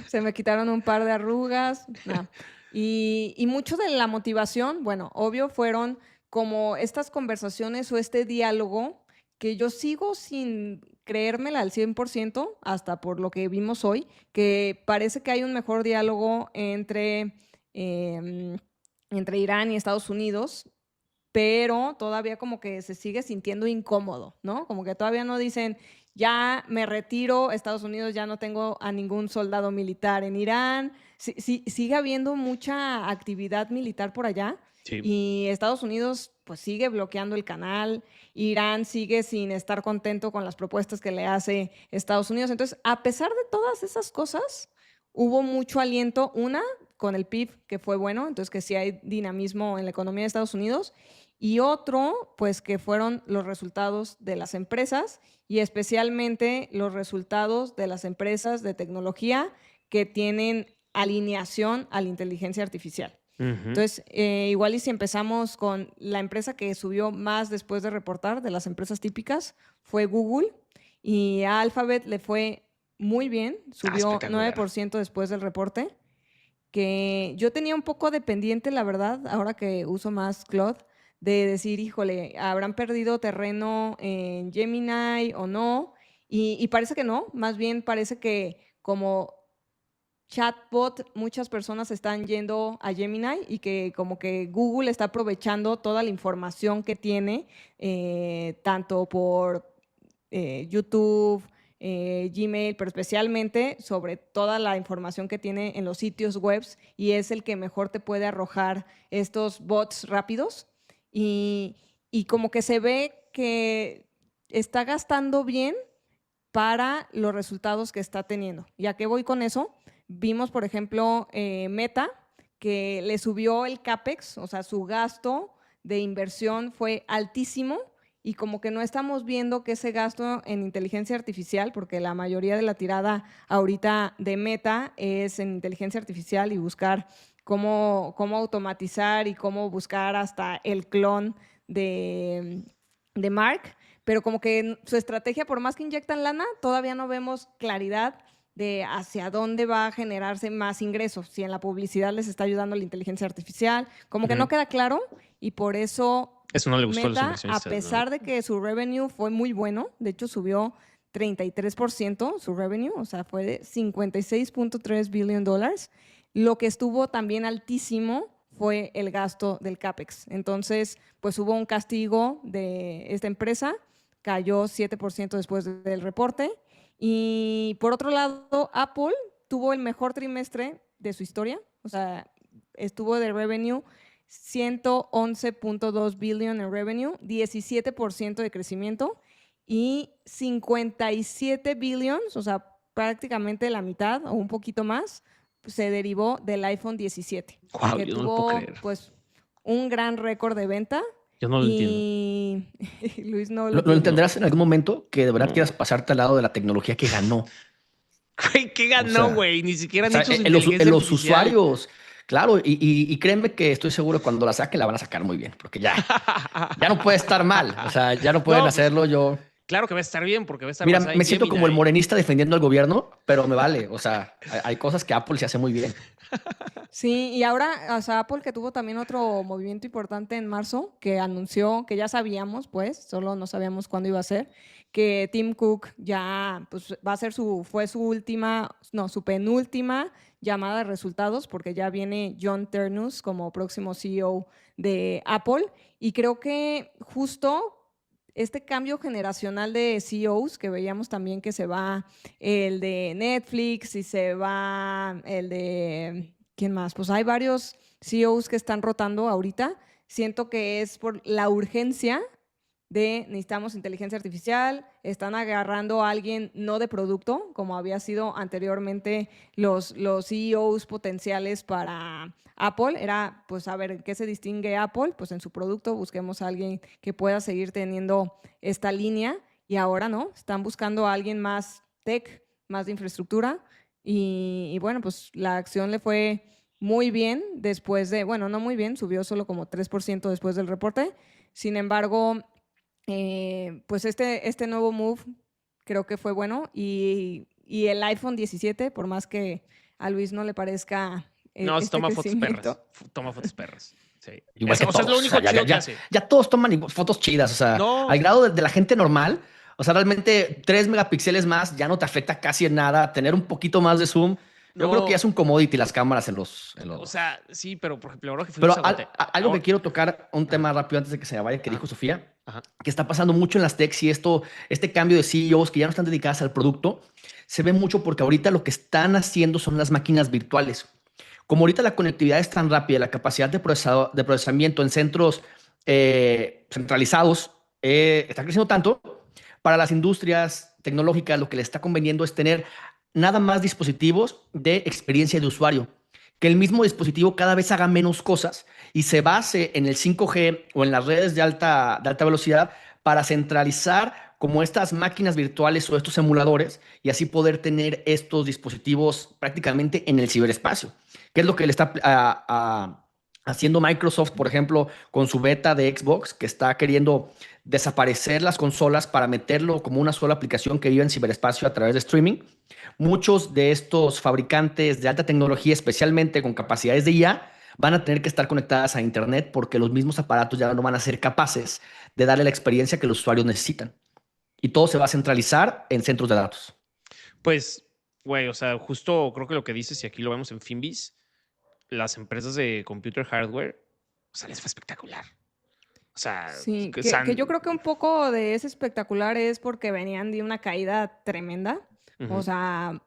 se me quitaron un par de arrugas. No. Y mucho de la motivación, bueno, obvio, fueron como estas conversaciones o este diálogo que yo sigo sin creérmela al 100%, hasta por lo que vimos hoy, que parece que hay un mejor diálogo entre Irán y Estados Unidos, pero todavía como que se sigue sintiendo incómodo, ¿no? Como que todavía no dicen, ya me retiro, Estados Unidos ya no tengo a ningún soldado militar en Irán. Sigue habiendo mucha actividad militar por allá, Sí. y Estados Unidos pues sigue bloqueando el canal, Irán sigue sin estar contento con las propuestas que le hace Estados Unidos. Entonces, a pesar de todas esas cosas, hubo mucho aliento, una, con el PIB, que fue bueno, entonces que sí hay dinamismo en la economía de Estados Unidos, y otro, pues que fueron los resultados de las empresas, y especialmente los resultados de las empresas de tecnología que tienen alineación a la inteligencia artificial. Ujú. Entonces, igual y si empezamos con la empresa que subió más después de reportar, de las empresas típicas, fue Google. Y a Alphabet le fue muy bien, subió Espectacular. 9% después del reporte, que yo tenía un poco de pendiente, la verdad, ahora que uso más Claude, de decir, híjole, ¿habrán perdido terreno en Gemini o no? Y parece que no, más bien parece que como chatbot, muchas personas están yendo a Gemini y que como que Google está aprovechando toda la información que tiene, tanto por YouTube, Gmail, pero especialmente sobre toda la información que tiene en los sitios web y es el que mejor te puede arrojar estos bots rápidos y, y como que se ve que está gastando bien para los resultados que está teniendo. ¿Y a qué voy con eso? Vimos, por ejemplo, Meta, que le subió el CAPEX, o sea, su gasto de inversión fue altísimo y como que no estamos viendo que ese gasto en inteligencia artificial, porque la mayoría de la tirada ahorita de Meta es en inteligencia artificial y buscar cómo automatizar y cómo buscar hasta el clon de Mark, pero como que su estrategia, por más que inyectan lana, todavía no vemos claridad de hacia dónde va a generarse más ingresos, si en la publicidad les está ayudando la inteligencia artificial, como que no queda claro y por eso Eso no le gustó a los Meta, a inversionistas, ¿no? pesar de que su revenue fue muy bueno, de hecho subió 33% su revenue, o sea, fue de $56.3 billion, lo que estuvo también altísimo fue el gasto del CAPEX. Entonces, pues hubo un castigo de esta empresa, cayó 7% después del reporte. Y por otro lado, Apple tuvo el mejor trimestre de su historia, o sea, estuvo de revenue 111.2 billion en revenue, 17% de crecimiento y 57 billions, o sea, prácticamente la mitad o un poquito más, se derivó del iPhone 17, Wow, que yo no lo puedo tuvo creer. pues un gran récord de venta Yo no lo entiendo. y Luis no lo Lo entiende. entenderás en algún momento que de verdad No. quieras pasarte al lado de la tecnología que ganó. Güey, ¿qué O ganó, sea, güey? Ni siquiera o han sea, dicho su en inteligencia los artificial. usuarios, claro, y créeme que estoy seguro cuando la saquen la van a sacar muy bien, porque ya no puede estar mal, o sea, ya no pueden No, pues hacerlo yo. claro que va a estar bien porque va a estar Mira, basada me en siento como el Gemini. morenista defendiendo al gobierno, pero me vale, o sea, hay cosas que Apple se hace muy bien. Sí, y ahora, o sea, Apple que tuvo también otro movimiento importante en marzo, que anunció, que ya sabíamos, pues, solo no sabíamos cuándo iba a ser, que Tim Cook ya, pues, va a ser fue su última, no, su penúltima llamada de resultados, porque ya viene John Ternus como próximo CEO de Apple, y creo que justo este cambio generacional de CEOs, que veíamos también que se va el de Netflix y se va el de ¿quién más? Pues hay varios CEOs que están rotando ahorita. Siento que es por la urgencia de necesitamos inteligencia artificial, están agarrando a alguien no de producto, como había sido anteriormente los CEOs potenciales para Apple. Era, pues, a ver, ¿en qué se distingue Apple? Pues en su producto busquemos a alguien que pueda seguir teniendo esta línea y ahora no, están buscando a alguien más tech, más de infraestructura y bueno, pues la acción le fue muy bien después de, bueno, no muy bien, subió solo como 3% después del reporte. Sin embargo, pues este nuevo move creo que fue bueno y el iPhone 17, por más que a Luis no le parezca No, este toma fotos perras. crecimiento. Toma fotos perras. Sí. Igual que O sea, es todos, lo o único sea, chido que hace. ya todos toman fotos chidas, o sea, No, al grado de la gente normal, o sea, realmente 3 megapíxeles más ya no te afecta casi en nada, tener un poquito más de zoom, yo creo que ya no. es un commodity las cámaras O sea, sí, pero por ejemplo, ahora que Pero fuimos a Guatemala. algo que quiero tocar, un tema rápido antes de que se me vaya, que dijo Sofía, Ajá. que está pasando mucho en las techs y este cambio de CEOs que ya no están dedicadas al producto, se ve mucho porque ahorita lo que están haciendo son las máquinas virtuales. Como ahorita la conectividad es tan rápida, la capacidad de procesamiento en centros centralizados está creciendo tanto, para las industrias tecnológicas lo que les está conveniendo es tener nada más dispositivos de experiencia de usuario, que el mismo dispositivo cada vez haga menos cosas y se base en el 5G o en las redes de alta velocidad para centralizar como estas máquinas virtuales o estos emuladores y así poder tener estos dispositivos prácticamente en el ciberespacio, que es lo que le está haciendo Microsoft, por ejemplo, con su beta de Xbox, que está queriendo desaparecer las consolas para meterlo como una sola aplicación que vive en ciberespacio a través de streaming. Muchos de estos fabricantes de alta tecnología, especialmente con capacidades de IA, van a tener que estar conectadas a Internet porque los mismos aparatos ya no van a ser capaces de darle la experiencia que los usuarios necesitan. Y todo se va a centralizar en centros de datos. Pues, güey, o sea, justo creo que lo que dices, y aquí lo vemos en Finbis, las empresas de computer hardware, o sea, les fue espectacular. O sea, Sí, que yo creo que un poco de ese espectacular es porque venían de una caída tremenda. O sea,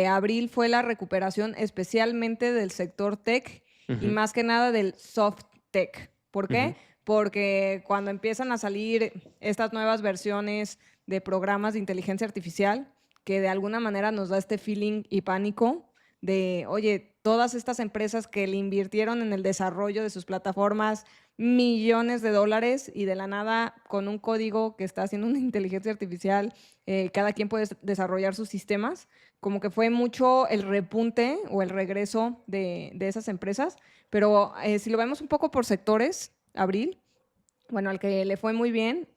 abril fue la recuperación especialmente del sector tech y más que nada del soft tech. ¿Por qué? Porque cuando empiezan a salir estas nuevas versiones de programas de inteligencia artificial, que de alguna manera nos da este feeling y pánico de, oye, todas estas empresas que le invirtieron en el desarrollo de sus plataformas millones de dólares y de la nada con un código que está haciendo una inteligencia artificial, cada quien puede desarrollar sus sistemas, como que fue mucho el repunte o el regreso de esas empresas, pero si lo vemos un poco por sectores, abril, bueno, al que le fue muy bien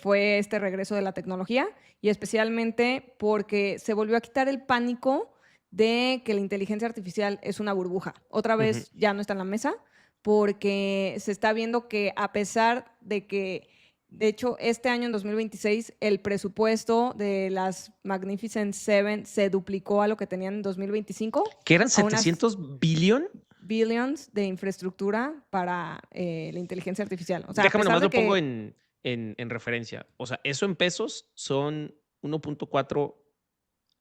fue este regreso de la tecnología y especialmente porque se volvió a quitar el pánico de que la inteligencia artificial es una burbuja. Otra vez ya no está en la mesa porque se está viendo que a pesar de que, de hecho, este año en 2026 el presupuesto de las Magnificent Seven se duplicó a lo que tenían en 2025. ¿Que eran 700 billion? Billions de infraestructura para la inteligencia artificial. O sea, déjame nomás lo pongo en referencia. O sea, eso en pesos son 1.4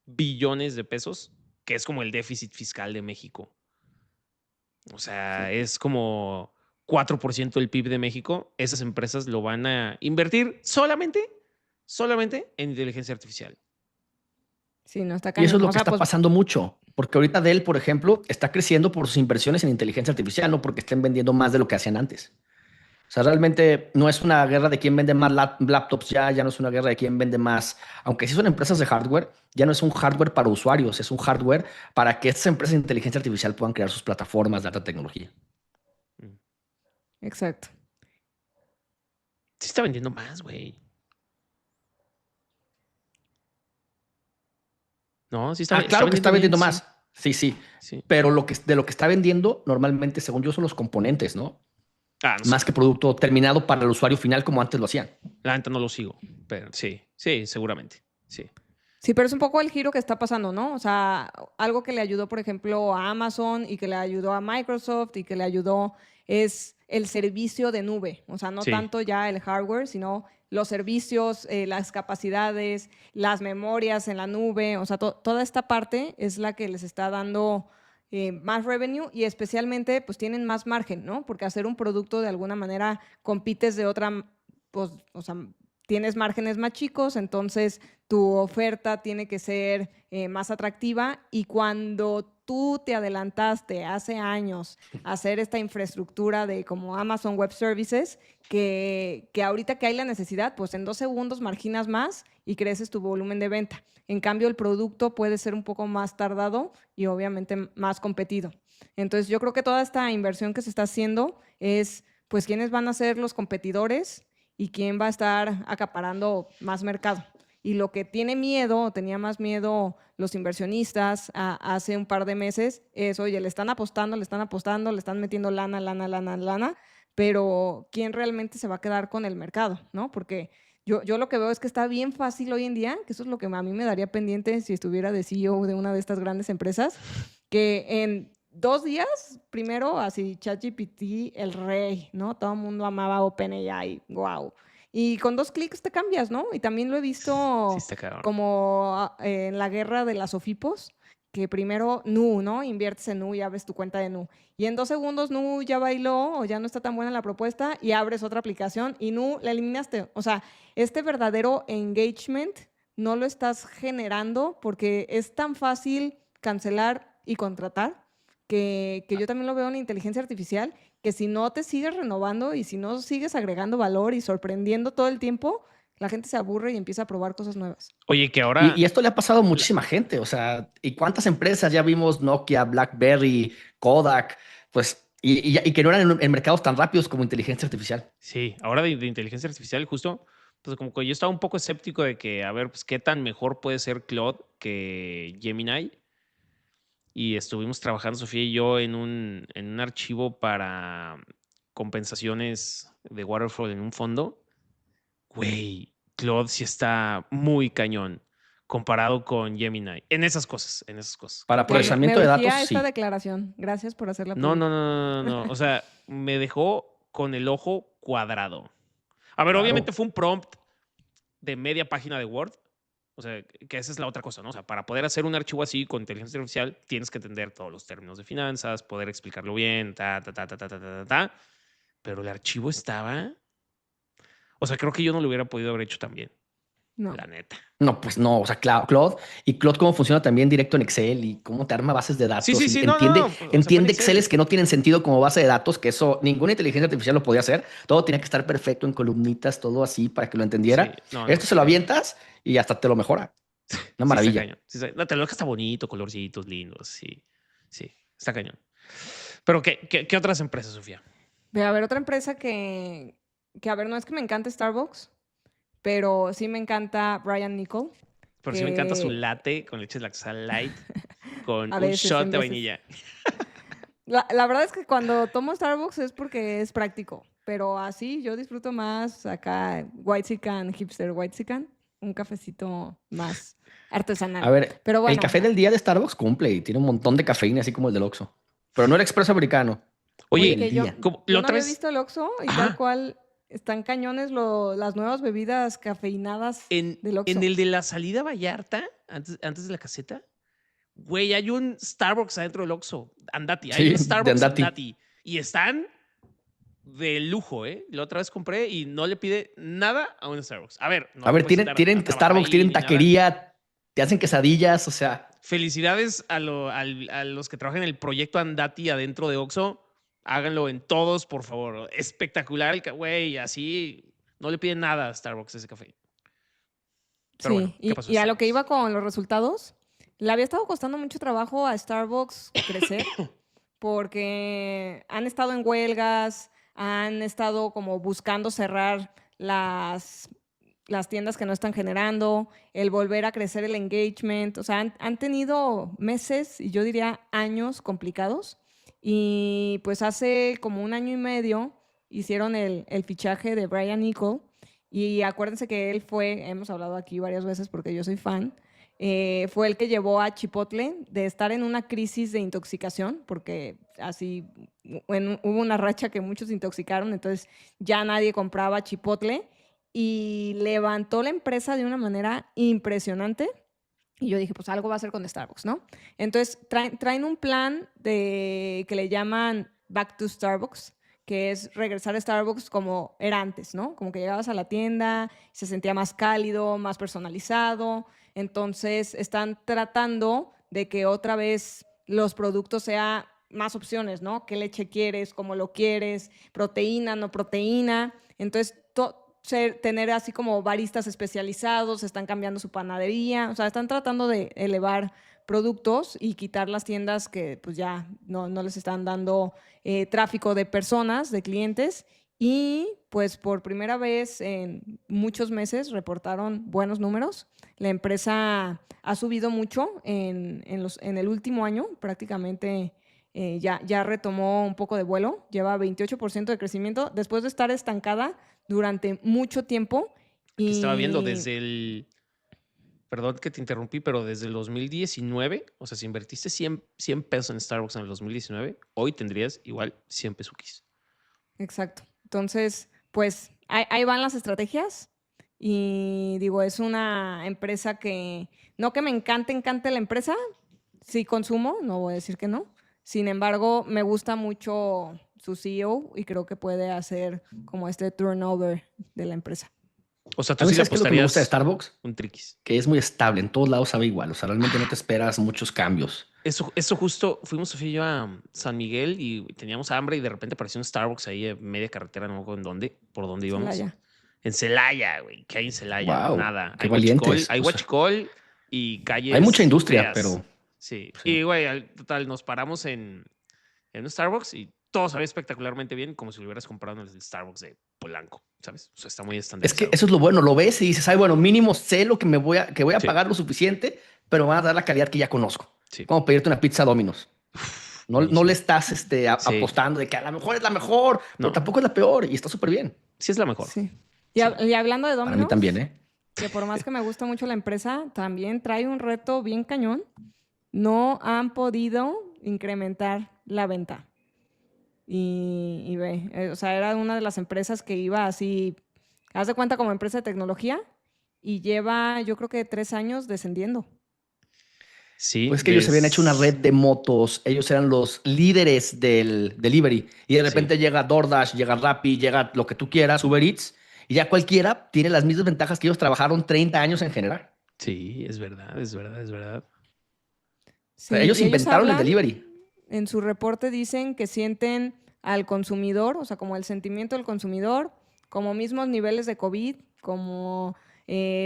billones de pesos, que es como el déficit fiscal de México. O sea, es como 4% del PIB de México. Esas empresas lo van a invertir solamente en inteligencia artificial. Sí, no está Y eso es lo o que sea, está pues, pasando mucho, porque ahorita Dell, por ejemplo, está creciendo por sus inversiones en inteligencia artificial, no porque estén vendiendo más de lo que hacían antes. O sea, realmente no es una guerra de quién vende más laptops ya no es una guerra de quién vende más. Aunque sí son empresas de hardware, ya no es un hardware para usuarios, es un hardware para que estas empresas de inteligencia artificial puedan crear sus plataformas de alta tecnología. Exacto. Sí está vendiendo más, güey. No, sí está, claro que está vendiendo bien, más. Sí. Sí. Pero de lo que está vendiendo normalmente, según yo, son los componentes, ¿no? No Más sé. que producto terminado para el usuario final como antes lo hacían. La neta no lo sigo, pero sí, seguramente. Sí. Sí, pero es un poco el giro que está pasando, ¿no? O sea, algo que le ayudó, por ejemplo, a Amazon y que le ayudó a Microsoft y que le ayudó es el servicio de nube. O sea, no tanto ya el hardware, sino los servicios, las capacidades, las memorias en la nube. O sea, toda esta parte es la que les está dando más revenue y especialmente pues tienen más margen, ¿no? Porque hacer un producto de alguna manera compites de otra, pues, o sea, tienes márgenes más chicos, entonces tu oferta tiene que ser más atractiva y cuando tú te adelantaste hace años a hacer esta infraestructura de como Amazon Web Services, que ahorita que hay la necesidad, pues en 2 segundos marginas más y creces tu volumen de venta. En cambio, el producto puede ser un poco más tardado y obviamente más competido. Entonces, yo creo que toda esta inversión que se está haciendo es, pues, quiénes van a ser los competidores y quién va a estar acaparando más mercado. Y lo que tiene miedo, tenía más miedo los inversionistas hace un par de meses, es, oye, le están apostando, le están metiendo lana, pero ¿quién realmente se va a quedar con el mercado? ¿No? Porque yo lo que veo es que está bien fácil hoy en día, que eso es lo que a mí me daría pendiente si estuviera de CEO de una de estas grandes empresas, que en 2 días, primero, así ChatGPT, el rey, ¿no? Todo el mundo amaba OpenAI, wow. Y con 2 clics te cambias, ¿no? Y también lo he visto como en la guerra de las OFIPOS, que primero Nu, ¿no? Inviertes en Nu y abres tu cuenta de Nu. Y en 2 segundos Nu ya bailó o ya no está tan buena la propuesta y abres otra aplicación y Nu la eliminaste. O sea, este verdadero engagement no lo estás generando porque es tan fácil cancelar y contratar que yo también lo veo en la inteligencia artificial, que si no te sigues renovando y si no sigues agregando valor y sorprendiendo todo el tiempo, la gente se aburre y empieza a probar cosas nuevas. Oye, que ahora... Y esto le ha pasado a muchísima gente, o sea, ¿y cuántas empresas ya vimos? Nokia, BlackBerry, Kodak, pues Y que no eran en mercados tan rápidos como inteligencia artificial. Sí, ahora de inteligencia artificial, justo, pues como que yo estaba un poco escéptico de que, a ver, pues qué tan mejor puede ser Claude que Gemini. Y estuvimos trabajando, Sofía y yo, en un archivo para compensaciones de waterfall en un fondo. Güey, Claude sí está muy cañón comparado con Gemini. En esas cosas, en esas cosas. Para Me procesamiento de datos, urgía esta sí. declaración. Gracias por hacerla No, no, pública. no, no, no. O sea, me dejó con el ojo cuadrado. A ver, obviamente Claro. fue un prompt de media página de Word. O sea, que esa es la otra cosa, ¿no? O sea, para poder hacer un archivo así con inteligencia artificial, tienes que entender todos los términos de finanzas, poder explicarlo bien, ta, ta, ta, ta, ta, ta, ta, ta. Pero el archivo estaba. O sea, creo que yo no lo hubiera podido haber hecho también, No. la neta. No, pues no, o sea, Claude, y Claude cómo funciona también directo en Excel y cómo te arma bases de Sí, datos sí, y sí, no, no, no. O sea, fue en entiende Exceles Excel. que no tienen sentido como base de datos, que eso ninguna inteligencia artificial lo podía hacer, todo tenía que estar perfecto en columnitas, todo así para que lo Sí, entendiera. no, no, Esto se está lo cañón. avientas y hasta te lo mejora. Una Sí, está maravilla. cañón. Sí, no, te lo deja, está bonito, colorcitos lindos. Sí, sí, está cañón. Pero, ¿qué otras empresas, Sofía? Ve a ver, otra empresa a ver, no es que me encante Starbucks, pero sí me encanta Brian Niccol, Pero sí me encanta su que latte con leche lactosa light, con a un veces, shot en de veces. vainilla. La verdad es que cuando tomo Starbucks es porque es práctico, pero así yo disfruto más acá Whitezican, hipster Whitezican, un cafecito más A artesanal. ver, Pero el bueno, café del día de Starbucks cumple y tiene un montón de cafeína, así como el del Oxxo. Pero no el expreso americano, oye, del Oye, que yo, día. como yo la no otra había vez, visto el Oxxo y tal ajá, cual están cañones las nuevas bebidas cafeinadas en, del en Oxxo. el de la salida Vallarta, antes de la caseta, güey, hay un Starbucks adentro del Oxxo. Andati, hay Sí, un de Starbucks Andati. Andati. Y están de lujo, ¿eh? La otra vez compré y no le pide nada a un Starbucks. A ver, no A te ver, puedes tienen, sentar a tienen trabajar Starbucks, ahí tienen ni nada. taquería, te hacen quesadillas, o sea, Felicidades a los que trabajan en el proyecto Andati adentro de Oxxo. Háganlo en todos, por favor. Espectacular el güey, así no le piden nada a Starbucks ese café. Pero bueno, Sí, ¿qué pasó y en a lo que iba Starbucks? con los resultados, le había estado costando mucho trabajo a Starbucks crecer porque han estado en huelgas, han estado como buscando cerrar las tiendas que no están generando, el volver a crecer el engagement, o sea, han tenido meses y yo diría años complicados y pues hace como un año y medio hicieron el fichaje de Brian Niccol y acuérdense que él fue, hemos hablado aquí varias veces porque yo soy fan, fue el que llevó a Chipotle de estar en una crisis de intoxicación, porque así hubo una racha que muchos se intoxicaron, entonces ya nadie compraba Chipotle y levantó la empresa de una manera impresionante. Y yo dije, pues algo va a hacer con Starbucks, ¿no? Entonces traen un plan que le llaman Back to Starbucks, que es regresar a Starbucks como era antes, ¿no? Como que llegabas a la tienda, se sentía más cálido, más personalizado. Entonces están tratando de que otra vez los productos sean más opciones, ¿no? ¿Qué leche quieres? ¿Cómo lo quieres? ¿Proteína? ¿No proteína? Entonces, tener así como baristas especializados, están cambiando su panadería, o sea, están tratando de elevar productos y quitar las tiendas que pues ya no les están dando tráfico de personas, de clientes. Y pues por primera vez en muchos meses reportaron buenos números. La empresa ha subido mucho en el último año, prácticamente ya retomó un poco de vuelo, lleva 28% de crecimiento después de estar estancada durante mucho tiempo. Aquí estaba viendo Y desde perdón que te interrumpí, pero desde el 2019, o sea, si invertiste 100 pesos en Starbucks en el 2019, hoy tendrías igual 100 pesuquis. exacto. Entonces, pues ahí van las estrategias. Y digo, es una empresa que, no que me encante la empresa, sí consumo, no voy a decir que no. Sin embargo, me gusta mucho su CEO y creo que puede hacer como este turnover de la empresa. O sea, tú a mí sí le sabes qué es lo que me gusta de apostarías Starbucks, un triquis. que es muy estable, en todos lados sabe igual, o sea, realmente no te Ah, esperas muchos cambios. eso justo, fuimos Sofía y yo a San Miguel y teníamos hambre y de repente apareció un Starbucks ahí en media carretera, no me acuerdo en dónde, por dónde íbamos. Celaya. En Celaya, güey. ¿Qué hay en Celaya? Wow, Nada. qué valientes. Hay O sea, huachicol y hay mucha calles industria, feas. pero Sí. sí. Y, güey, total, nos paramos en un Starbucks y todo se ve espectacularmente bien, como si lo hubieras comprado en el Starbucks de Polanco, ¿sabes? O sea, está muy Es que estandarizado. eso es lo bueno, lo ves y dices, ay, bueno, mínimo sé lo que que voy a Sí, pagar lo suficiente, pero me van a dar la calidad que ya conozco. sí. Como pedirte una pizza Domino's. No le Buenísimo. estás Sí, apostando de que a lo mejor es la mejor, pero no, tampoco es la peor y está súper bien. sí es la mejor. Sí. Sí. Y hablando de Para mí también, Domino's, ¿eh? que por más que me gusta mucho la empresa, también trae un reto bien cañón. No han podido incrementar la venta. Y ve, o sea, era una de las empresas que iba así, haz de cuenta como empresa de tecnología, y lleva, yo creo que 3 años descendiendo. Sí, Pues que ellos habían hecho una red de motos, ellos eran los líderes del delivery y de sí, repente llega DoorDash, llega Rappi, llega lo que tú quieras, Uber Eats, y ya cualquiera tiene las mismas ventajas que ellos trabajaron 30 años en general. sí, es verdad, es verdad, es verdad. O sea, Sí, ellos y ellos inventaron el hablan, delivery. en su reporte dicen que sienten al consumidor, o sea, como el sentimiento del consumidor, como mismos niveles de COVID, como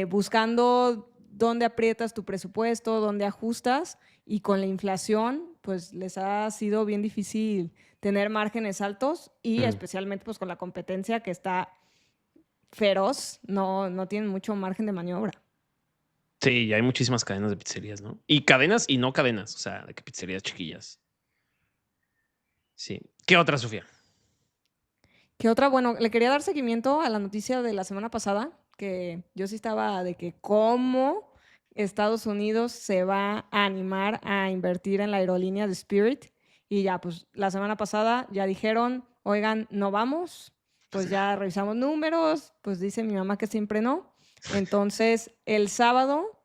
buscando dónde aprietas tu presupuesto, dónde ajustas, y con la inflación, pues les ha sido bien difícil tener márgenes altos y Mm. especialmente pues con la competencia que está feroz, no tienen mucho margen de maniobra. Sí, ya hay muchísimas cadenas de pizzerías, ¿no? Y cadenas y no cadenas, o sea, de que pizzerías chiquillas. Sí. ¿Qué otra, Sofía? ¿Qué otra? Bueno, le quería dar seguimiento a la noticia de la semana pasada, que yo sí estaba de que cómo Estados Unidos se va a animar a invertir en la aerolínea de Spirit. Y ya, pues la semana pasada ya dijeron, oigan, no vamos, Pues pues ya revisamos números, pues dice mi mamá que siempre no. Entonces, el sábado,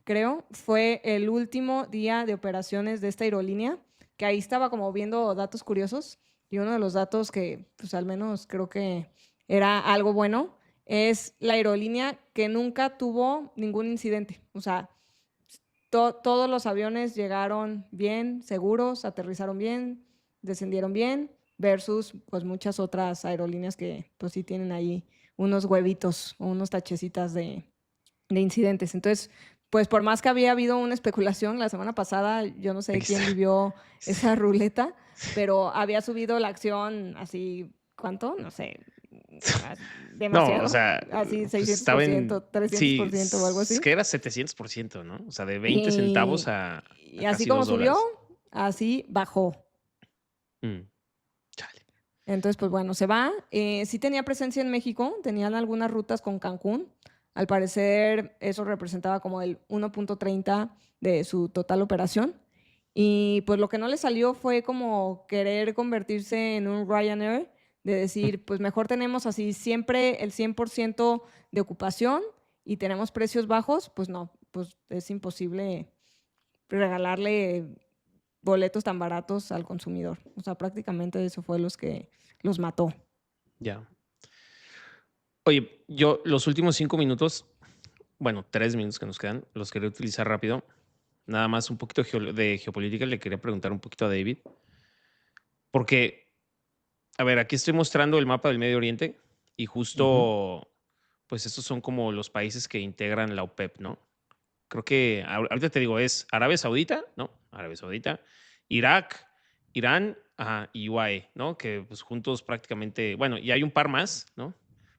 creo, fue el último día de operaciones de esta aerolínea, que ahí estaba como viendo datos curiosos y uno de los datos que, pues al menos creo que era algo bueno, es la aerolínea que nunca tuvo ningún incidente. O sea, todos los aviones llegaron bien, seguros, aterrizaron bien, descendieron bien, versus pues muchas otras aerolíneas que pues sí tienen ahí unos huevitos o unos tachecitas de incidentes. Entonces, pues por más que había habido una especulación la semana pasada, yo no sé aquí quién está. vivió Sí. esa ruleta, pero había subido la acción así, ¿cuánto? No sé, No, o demasiado, sea, así pues estaba en. 600%, Sí, 300% o algo es así. que era 700%, ¿no? O sea, de 20 centavos Y, a y así casi como subió, $2. así bajó. Mm, chale. Entonces, pues bueno, se va. Sí tenía presencia en México, tenían algunas rutas con Cancún. Al parecer, eso representaba como el 1.30 de su total operación. Y pues lo que no le salió fue como querer convertirse en un Ryanair, de decir, pues mejor tenemos así siempre el 100% de ocupación y tenemos precios bajos. Pues no, pues es imposible regalarle boletos tan baratos al consumidor. O sea, prácticamente eso fue los que los mató. Ya. Oye, yo los últimos 5 minutos, bueno, 3 minutos que nos quedan, los quería utilizar rápido. Nada más un poquito de geopolítica. Le quería preguntar un poquito a David. Porque, a ver, aquí estoy mostrando el mapa del Medio Oriente y Ujú. justo, pues estos son como los países que integran la OPEP, ¿no? Creo que ahorita te digo, es Arabia Saudita, ¿no? Arabia Saudita, Irak, Irán, ajá, y UAE, ¿no? Que pues juntos prácticamente, bueno, y hay un par más, ¿no?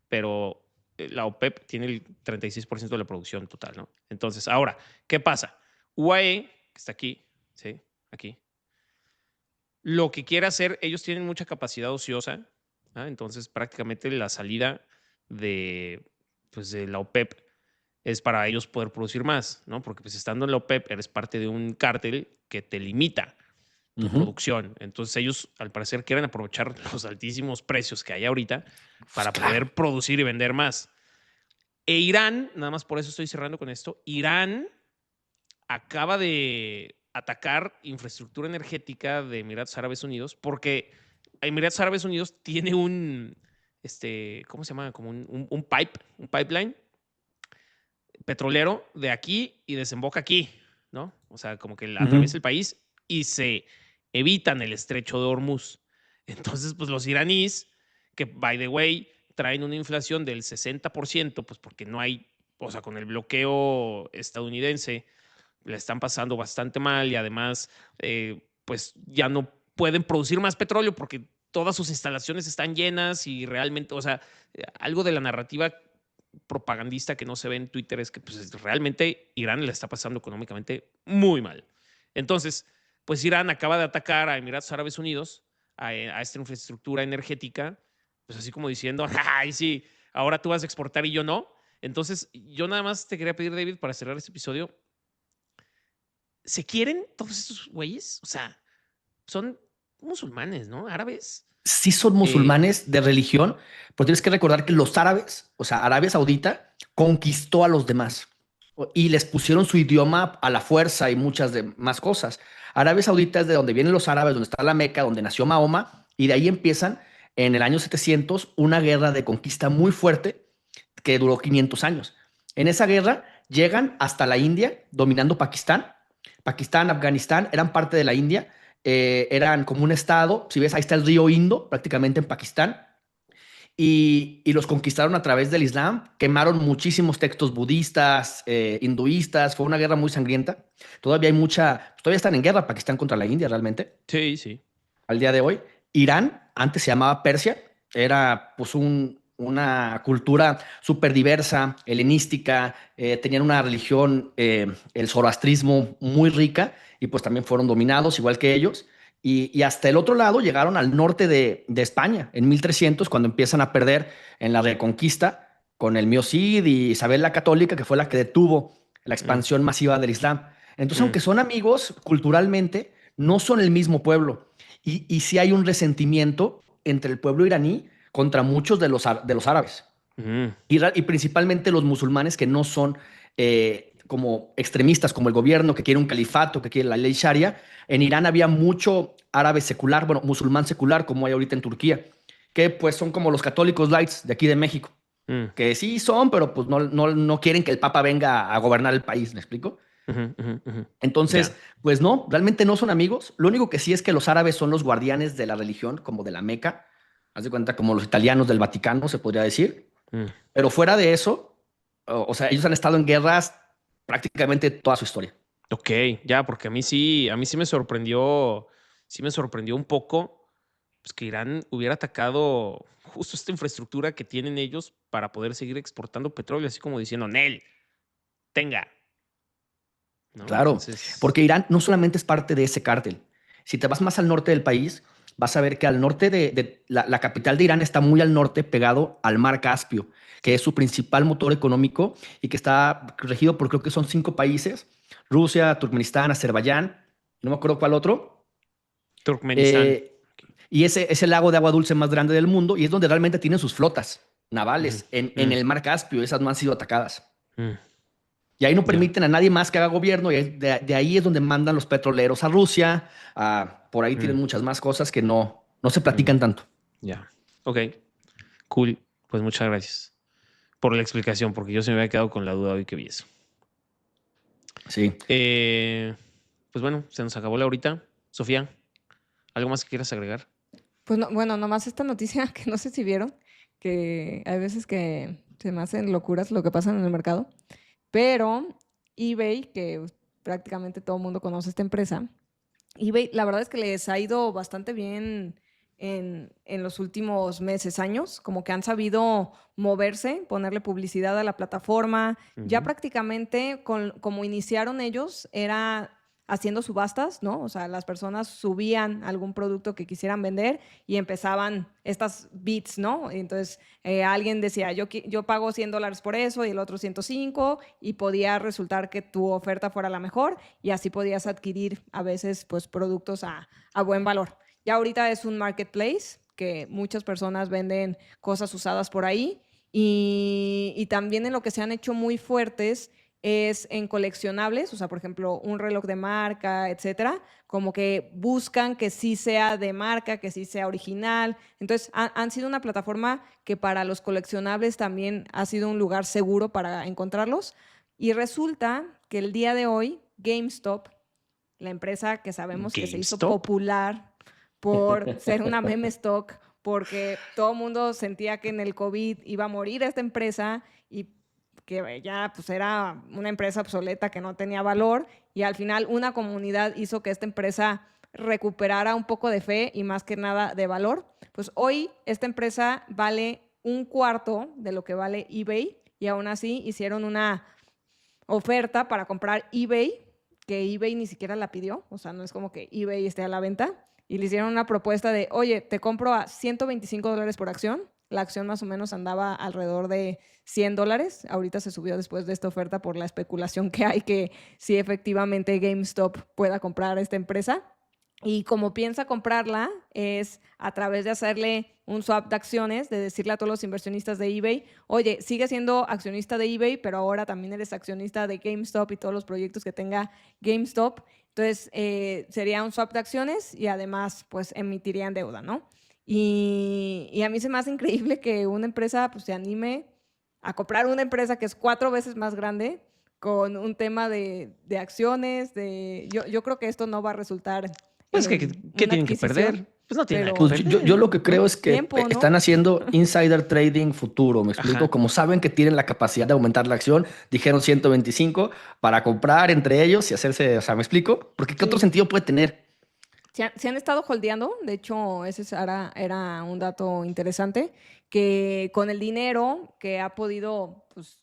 Pero la OPEP tiene el 36% de la producción total, ¿no? Entonces, ahora, ¿qué pasa? UAE, que está aquí, ¿sí? Aquí. Lo que quiere hacer, ellos tienen mucha capacidad ociosa, ¿ah? Entonces prácticamente la salida de, pues, de la OPEP es para ellos poder producir más, ¿no? Porque pues estando en la OPEP eres parte de un cártel que te limita tu Ujú. producción. Entonces ellos al parecer quieren aprovechar los altísimos precios que hay ahorita Pues para claro. poder producir y vender más. E Irán, nada más por eso estoy cerrando con esto, Irán acaba de atacar infraestructura energética de Emiratos Árabes Unidos porque Emiratos Árabes Unidos tiene ¿cómo se llama? Como un pipeline petrolero de aquí y desemboca aquí, ¿no? O sea, como que atraviesa Ujú. el país y se evitan el estrecho de Hormuz. Entonces, pues los iraníes, que by the way, traen una inflación del 60%, pues porque no hay, o sea, con el bloqueo estadounidense, le están pasando bastante mal y además, pues ya no pueden producir más petróleo porque todas sus instalaciones están llenas y realmente, o sea, algo de la narrativa propagandista que no se ve en Twitter es que pues, realmente Irán le está pasando económicamente muy mal. Entonces, pues Irán acaba de atacar a Emiratos Árabes Unidos, a esta infraestructura energética, pues así como diciendo, ay, sí, ahora tú vas a exportar y yo no. Entonces, yo nada más te quería pedir, David, para cerrar este episodio, ¿se quieren todos estos güeyes? O sea, son musulmanes, ¿no? Árabes. Sí son musulmanes de religión, pero tienes que recordar que los árabes, o sea, Arabia Saudita, conquistó a los demás y les pusieron su idioma a la fuerza y muchas más cosas. Arabia Saudita es de donde vienen los árabes, donde está la Meca, donde nació Mahoma, y de ahí empiezan en el año 700 una guerra de conquista muy fuerte que duró 500 años. En esa guerra llegan hasta la India, dominando Pakistán. Pakistán, Afganistán eran parte de la India, eran como un estado. Si ves, ahí está el río Indo, prácticamente en Pakistán. Y los conquistaron a través del Islam, quemaron muchísimos textos budistas, hinduistas, fue una guerra muy sangrienta. Todavía hay todavía están en guerra Pakistán contra la India realmente, Sí, sí. al día de hoy. Irán, antes se llamaba Persia, era pues una cultura súper diversa, helenística, tenían una religión, el zoroastrismo, muy rica, y pues también fueron dominados igual que ellos. Y hasta el otro lado llegaron al norte de España, en 1300, cuando empiezan a perder en la Reconquista con el Mío Cid y Isabel la Católica, que fue la que detuvo la expansión masiva del Islam. Entonces, aunque son amigos culturalmente, no son el mismo pueblo. Y sí hay un resentimiento entre el pueblo iraní contra muchos de los árabes. Y principalmente los musulmanes que no son como extremistas, como el gobierno que quiere un califato, que quiere la ley sharia. En Irán había mucho árabe secular, bueno, musulmán secular, como hay ahorita en Turquía, que pues son como los católicos lights de aquí de México, que sí son, pero pues no quieren que el papa venga a gobernar el país, ¿me explico? Entonces, pues no, realmente no son amigos. Lo único que sí es que los árabes son los guardianes de la religión, como de la Meca. Haz de cuenta, como los italianos del Vaticano, se podría decir. Pero fuera de eso, o sea, ellos han estado en guerras prácticamente toda su historia. Ok, ya, porque a mí sí me sorprendió un poco pues, que Irán hubiera atacado justo esta infraestructura que tienen ellos para poder seguir exportando petróleo, así como diciendo, Nel, tenga. ¿No? Claro, Entonces, porque Irán no solamente es parte de ese cártel. Si te vas más al norte del país, vas a ver que al norte de la capital de Irán está muy al norte, pegado al mar Caspio, que es su principal motor económico y que está regido por creo que son 5 países: Rusia, Turkmenistán, Azerbaiyán, no me acuerdo cuál otro. Turkmenistán. Y ese es el lago de agua dulce más grande del mundo y es donde realmente tienen sus flotas navales en el mar Caspio. Esas no han sido atacadas. Y ahí no permiten a nadie más que haga gobierno, y de ahí es donde mandan los petroleros a Rusia. Por ahí tienen muchas más cosas que no se platican tanto. Ya. Ok. Cool. Pues muchas gracias por la explicación, porque yo se me había quedado con la duda hoy que vi eso. Sí. Pues bueno, se nos acabó la horita. Sofía, ¿algo más que quieras agregar? Pues no, bueno, nomás esta noticia que no sé si vieron, que hay veces que se me hacen locuras lo que pasa en el mercado, pero eBay, que prácticamente todo el mundo conoce esta empresa, eBay, la verdad es que les ha ido bastante bien en los últimos meses, años, como que han sabido moverse, ponerle publicidad a la plataforma. Ya prácticamente, como iniciaron ellos, era haciendo subastas, ¿no? O sea, las personas subían algún producto que quisieran vender y empezaban estas bids, ¿no? Entonces, alguien decía, yo pago $100 por eso y el otro 105, y podía resultar que tu oferta fuera la mejor y así podías adquirir a veces pues productos a buen valor. Ya ahorita es un marketplace que muchas personas venden cosas usadas por ahí, y también en lo que se han hecho muy fuertes es en coleccionables, o sea, por ejemplo, un reloj de marca, etcétera, como que buscan que sí sea de marca, que sí sea original. Entonces, han sido una plataforma que para los coleccionables también ha sido un lugar seguro para encontrarlos. Y resulta que el día de hoy, GameStop, la empresa que sabemos que se hizo popular por ser una meme stock, porque todo el mundo sentía que en el COVID iba a morir esta empresa y que ya pues era una empresa obsoleta que no tenía valor, y al final una comunidad hizo que esta empresa recuperara un poco de fe y más que nada de valor. Pues hoy esta empresa vale un cuarto de lo que vale eBay y aún así hicieron una oferta para comprar eBay, que eBay ni siquiera la pidió, o sea, no es como que eBay esté a la venta, y le hicieron una propuesta de, oye, te compro a $125 por acción. La acción más o menos andaba alrededor de $100. Ahorita se subió después de esta oferta por la especulación que hay que si efectivamente GameStop pueda comprar esta empresa. Y como piensa comprarla es a través de hacerle un swap de acciones, de decirle a todos los inversionistas de eBay, oye, sigue siendo accionista de eBay, pero ahora también eres accionista de GameStop y todos los proyectos que tenga GameStop. Entonces, sería un swap de acciones y además, pues, emitirían deuda, ¿no? Y a mí se me hace increíble que una empresa pues, se anime a comprar una empresa que es 4 veces más grande con un tema de acciones. Yo creo que esto no va a resultar Pues, ¿qué una tienen que adquisición, perder? Pues no tienen nada que Pues perder. yo lo que creo es que Tiempo, ¿no? están haciendo insider trading futuro, ¿me explico? Ajá. Como saben que tienen la capacidad de aumentar la acción, dijeron 125 para comprar entre ellos y hacerse, o sea, ¿me explico? Porque ¿qué otro Sí. sentido puede tener? Se han estado holdeando, de hecho, ese era un dato interesante, que con el dinero que ha podido pues,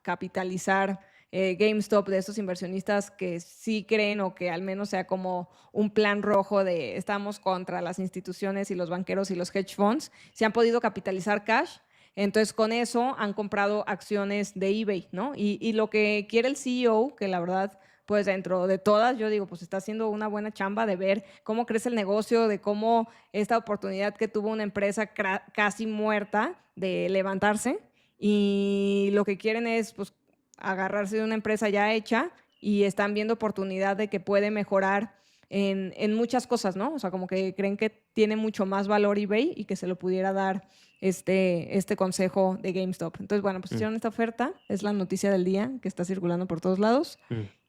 capitalizar GameStop de estos inversionistas que sí creen o que al menos sea como un plan rojo de estamos contra las instituciones y los banqueros y los hedge funds, se han podido capitalizar cash. Entonces, con eso han comprado acciones de eBay, ¿no? Y lo que quiere el CEO, que la verdad pues dentro de todas, yo digo, pues está haciendo una buena chamba de ver cómo crece el negocio, de cómo esta oportunidad que tuvo una empresa casi muerta de levantarse y lo que quieren es pues agarrarse de una empresa ya hecha y están viendo oportunidad de que puede mejorar en muchas cosas, ¿no? O sea, como que creen que tiene mucho más valor eBay y que se lo pudiera dar este consejo de GameStop. Entonces, bueno, pues hicieron esta oferta, es la noticia del día que está circulando por todos lados.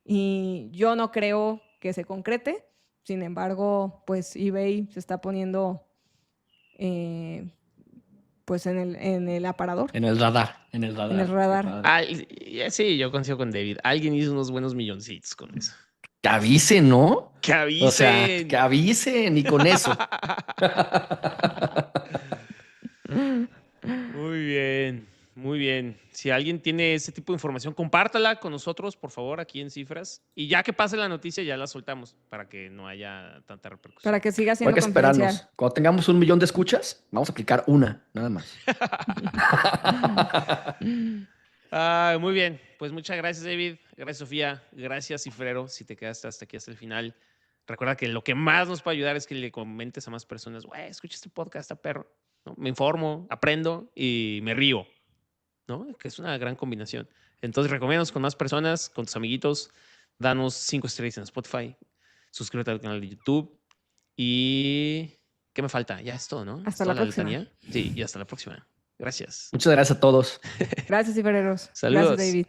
Y yo no creo que se concrete. Sin embargo, pues eBay se está poniendo pues en el aparador. En el radar, en el radar. En el radar. Sí, yo coincido con David. Alguien hizo unos buenos milloncitos con eso. Que avisen, ¿no? ¡Que avisen! O sea, que avisen y con eso. Muy bien, muy bien. Si alguien tiene ese tipo de información, compártala con nosotros, por favor, aquí en Cifras. Y ya que pase la noticia, ya la soltamos para que no haya tanta repercusión. Para que siga Hay siendo que confidencial. esperarnos. Cuando tengamos 1 millón de escuchas, vamos a aplicar una, nada más. Muy bien, pues muchas gracias, David. Gracias, Sofía. Gracias, Cifrero, si te quedaste hasta aquí, hasta el final. Recuerda que lo que más nos puede ayudar es que le comentes a más personas, güey, escucha este podcast, está perro, ¿no? Me informo, aprendo y me río, ¿no? Que es una gran combinación. Entonces, recomiéndanos con más personas, con tus amiguitos. Danos 5 estrellas en Spotify. Suscríbete al canal de YouTube. Y... ¿qué me falta? Ya es todo, ¿no? Hasta ¿Es la toda próxima. letanía? Sí, y hasta la próxima. Gracias. Muchas gracias a todos. Gracias, ciberheros. Saludos. Gracias, David.